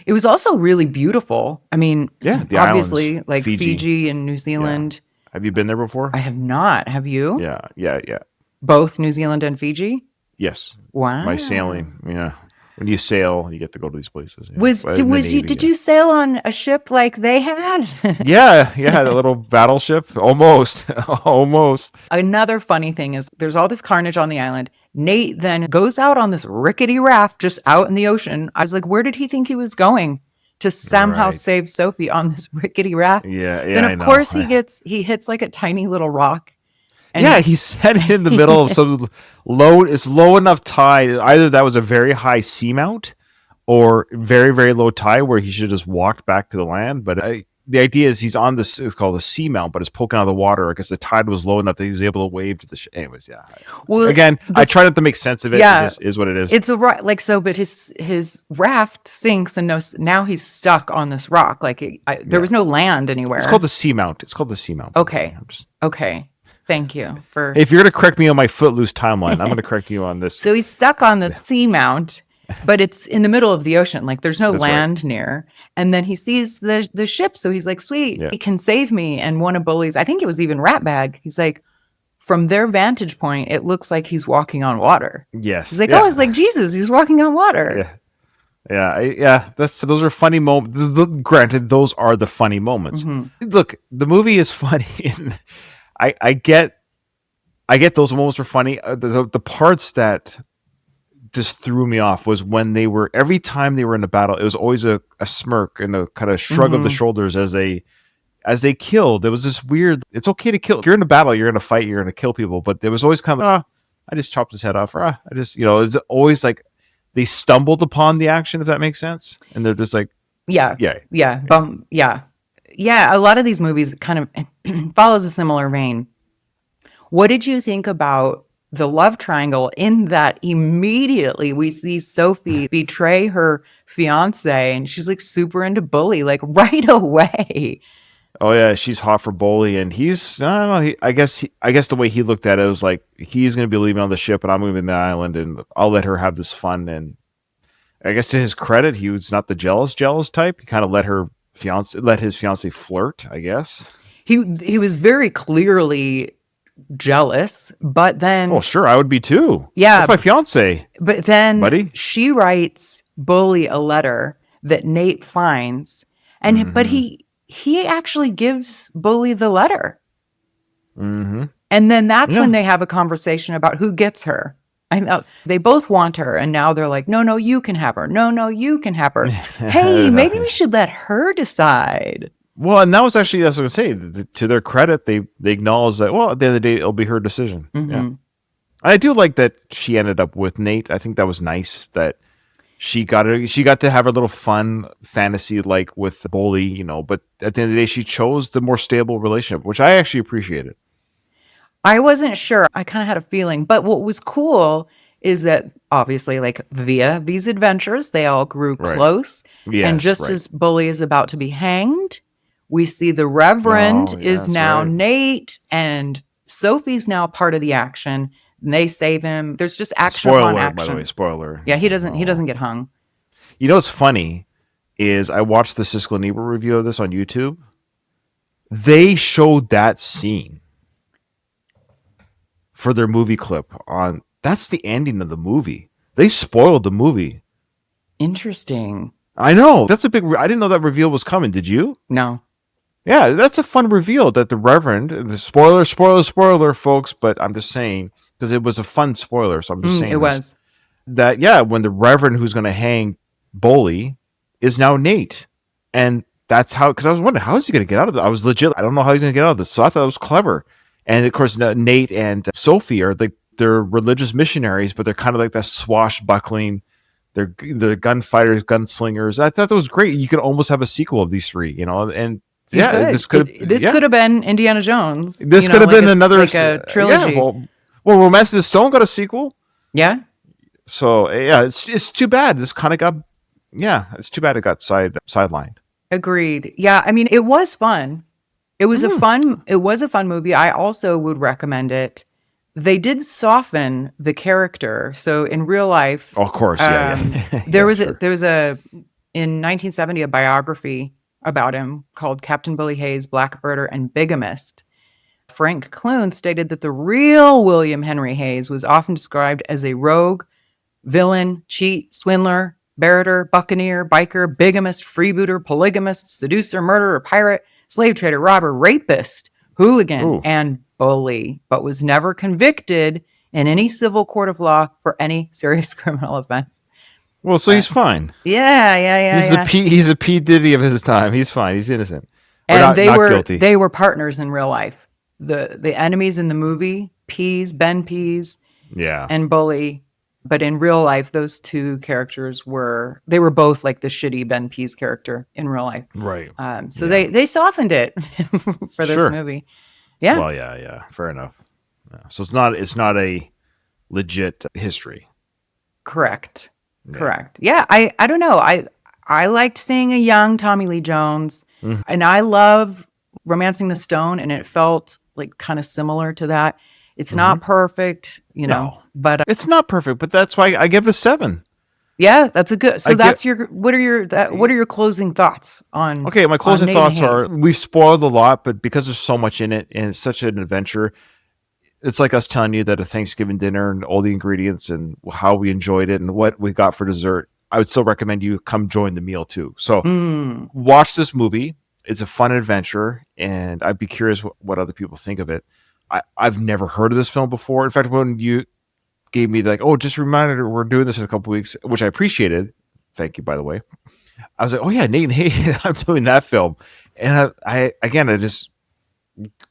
It was also really beautiful. I mean, obviously islands, like Fiji and New Zealand. Yeah. Have you been there before? I have not. Have you? Yeah. Both New Zealand and Fiji? Yes. Wow. My sailing, yeah. When you sail, you get to go to these places. Yeah. Did you sail on a ship like they had? yeah, the little battleship, almost. Another funny thing is there's all this carnage on the island. Nate then goes out on this rickety raft just out in the ocean. I was like, where did he think he was going to somehow save Sophie on this rickety raft? Yeah. Then of course he hits like a tiny little rock. And he set in the middle of some low enough tide. Either that was a very high seamount or very, very low tide where he should have just walked back to the land. But the idea is he's on this, it's called a seamount, but it's poking out of the water because the tide was low enough that he was able to wave to the ship. Anyways, yeah. Well, again, I tried not to make sense of it. Yeah, it just is what it is. It's a rock, but his raft sinks and now he's stuck on this rock. There was no land anywhere. It's called the seamount. Okay. Okay. Thank you for. If you're going to correct me on my Footloose timeline, I'm going to correct you on this. So he's stuck on the seamount, but it's in the middle of the ocean. Like there's no land near. And then he sees the ship. So he's like, sweet, he can save me. And one of Bully's, I think it was even Ratbag. He's like, from their vantage point, it looks like he's walking on water. Yes. He's like, oh, it's like Jesus. He's walking on water. Yeah. Those are funny moments. Granted, those are the funny moments. Mm-hmm. Look, the movie is funny. I get those moments were funny. The parts that just threw me off was when every time they were in a battle, it was always a smirk and a kind of shrug of the shoulders as they killed. There was this weird, it's okay to kill. If you're in a battle, you're in a fight, you're going to kill people. But there was always kind of, I just chopped his head off. Or, I just, it's always like they stumbled upon the action, if that makes sense. And they're just like, Yeah. A lot of these movies kind of follows a similar vein. What did you think about the love triangle in that immediately we see Sophie betray her fiance and she's like super into Bully like right away? Oh yeah, she's hot for Bully, and he's I don't know. I guess the way he looked at it was like he's going to be leaving on the ship, and I'm moving the island, and I'll let her have this fun. And I guess to his credit, he was not the jealous type. He kind of let his fiance flirt. I guess he was very clearly jealous, but then oh sure, I would be too. Yeah, that's my fiance. But then buddy, she writes Bully a letter that Nate finds, and but he actually gives Bully the letter. Mm-hmm. And then that's when they have a conversation about who gets her. I know they both want her, and now they're like, no, you can have her. No, you can have her. Hey, maybe we should let her decide. Well, and that was actually, that's what I was going to say. To their credit, they acknowledge that, well, at the end of the day, it'll be her decision. Mm-hmm. Yeah. I do like that she ended up with Nate. I think that was nice that she got to have her little fun fantasy like with Bully, but at the end of the day, she chose the more stable relationship, which I actually appreciated. I wasn't sure. I kind of had a feeling. But what was cool is that obviously, like, via these adventures, they all grew Right. close. And Yes, just right. as Bully is about to be hanged, we see the Reverend Oh, yeah, is that's now right. Nate, and Sophie's now part of the action. And they save him. There's just action upon Spoiler, by the way, action. spoiler. Yeah, he doesn't Oh. get hung. You know what's funny is I watched the Siskel and Ebert review of this on YouTube. They showed that scene for their movie clip on. That's the ending of the movie. They spoiled the movie. Interesting. I know. That's a big. I didn't know that reveal was coming. Did you? No. Yeah, that's a fun reveal that the Reverend. The spoiler, folks. But I'm just saying because it was a fun spoiler. So I'm just saying It this, was. that when the Reverend who's going to hang Bully is now Nate, and that's how. Because I was wondering how is he going to get out of it. I was legit. I don't know how he's going to get out of this. So I thought it was clever. And of course, Nate and Sophie are they're religious missionaries, but they're kind of like that swashbuckling. They're the gunfighters, gunslingers. I thought that was great. You could almost have a sequel of these three, and this could have been Indiana Jones. This could have been another like a trilogy. Well, Romance of the Stone got a sequel. Yeah. So yeah, it's too bad. This kind of got it's too bad it got sidelined. Agreed. Yeah, I mean, it was fun. It was a fun movie. I also would recommend it. They did soften the character. So in real life, of course, there was a in 1970 a biography about him called Captain Bully Hayes, Blackbirder and Bigamist. Frank Clune stated that the real William Henry Hayes was often described as a rogue, villain, cheat, swindler, barrator, buccaneer, biker, bigamist, freebooter, polygamist, seducer, murderer, pirate, slave trader, robber, rapist, hooligan, and bully, but was never convicted in any civil court of law for any serious criminal offense. Well, so he's fine. Yeah. He's the P. Diddy of his time. He's fine. He's innocent. And they were partners in real life. The enemies in the movie, Ben Pease, and Bully. But in real life, those two characters were both like the shitty Ben Pease character in real life. Right. So they softened it for this movie. Yeah. Well, yeah. Fair enough. Yeah. So it's not a legit history. Correct. Yeah. I don't know. I liked seeing a young Tommy Lee Jones, and I love Romancing the Stone, and it felt like kind of similar to that. It's not perfect, but it's not perfect, but that's why I give it a 7. Yeah, that's a good. So what are your closing thoughts on? Okay, my closing thoughts are we've spoiled a lot, but because there's so much in it and it's such an adventure, it's like us telling you that a Thanksgiving dinner and all the ingredients and how we enjoyed it and what we got for dessert. I would still recommend you come join the meal too. So watch this movie. It's a fun adventure, and I'd be curious what other people think of it. I've never heard of this film before. In fact, when you gave me just a reminder, we're doing this in a couple weeks, which I appreciated. Thank you, by the way. I was like, oh yeah, Nate and Hayes, I'm doing that film. And I just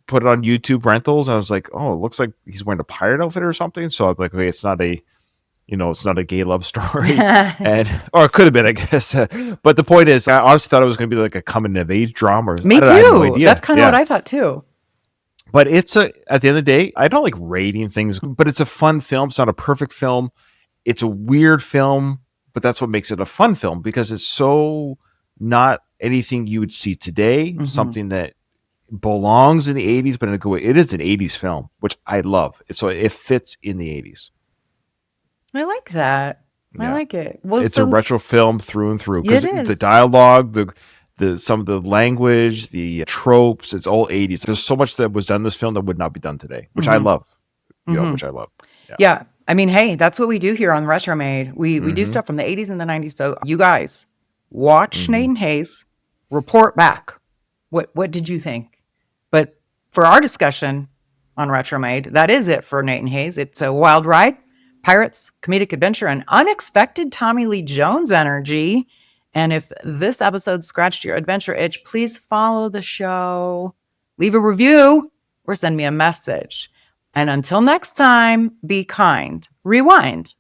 put it on YouTube rentals. I was like, oh, it looks like he's wearing a pirate outfit or something. So I'm like, okay, it's not a gay love story. Or it could have been, I guess. But the point is, I honestly thought it was going to be like a coming of age drama. Me too. That's kind of what I thought too. But at the end of the day, I don't like rating things, but it's a fun film. It's not a perfect film. It's a weird film, but that's what makes it a fun film because it's so not anything you would see today, something that belongs in the 80s, but in a good way. It is an 80s film, which I love. So it fits in the 80s. I like that. I like it. Well, it's a retro film through and through because the dialogue, some of the language, the tropes, it's all 80s. There's so much that was done in this film that would not be done today, which I love. Which I love. Yeah. I mean, hey, that's what we do here on Retromade. We do stuff from the 80s and the 90s. So you guys watch Nate and Hayes, report back. What did you think? But for our discussion on Retromade, that is it for Nate and Hayes. It's a wild ride, pirates, comedic adventure, and unexpected Tommy Lee Jones energy. And if this episode scratched your adventure itch, please follow the show, leave a review, or send me a message. And until next time, be kind, rewind,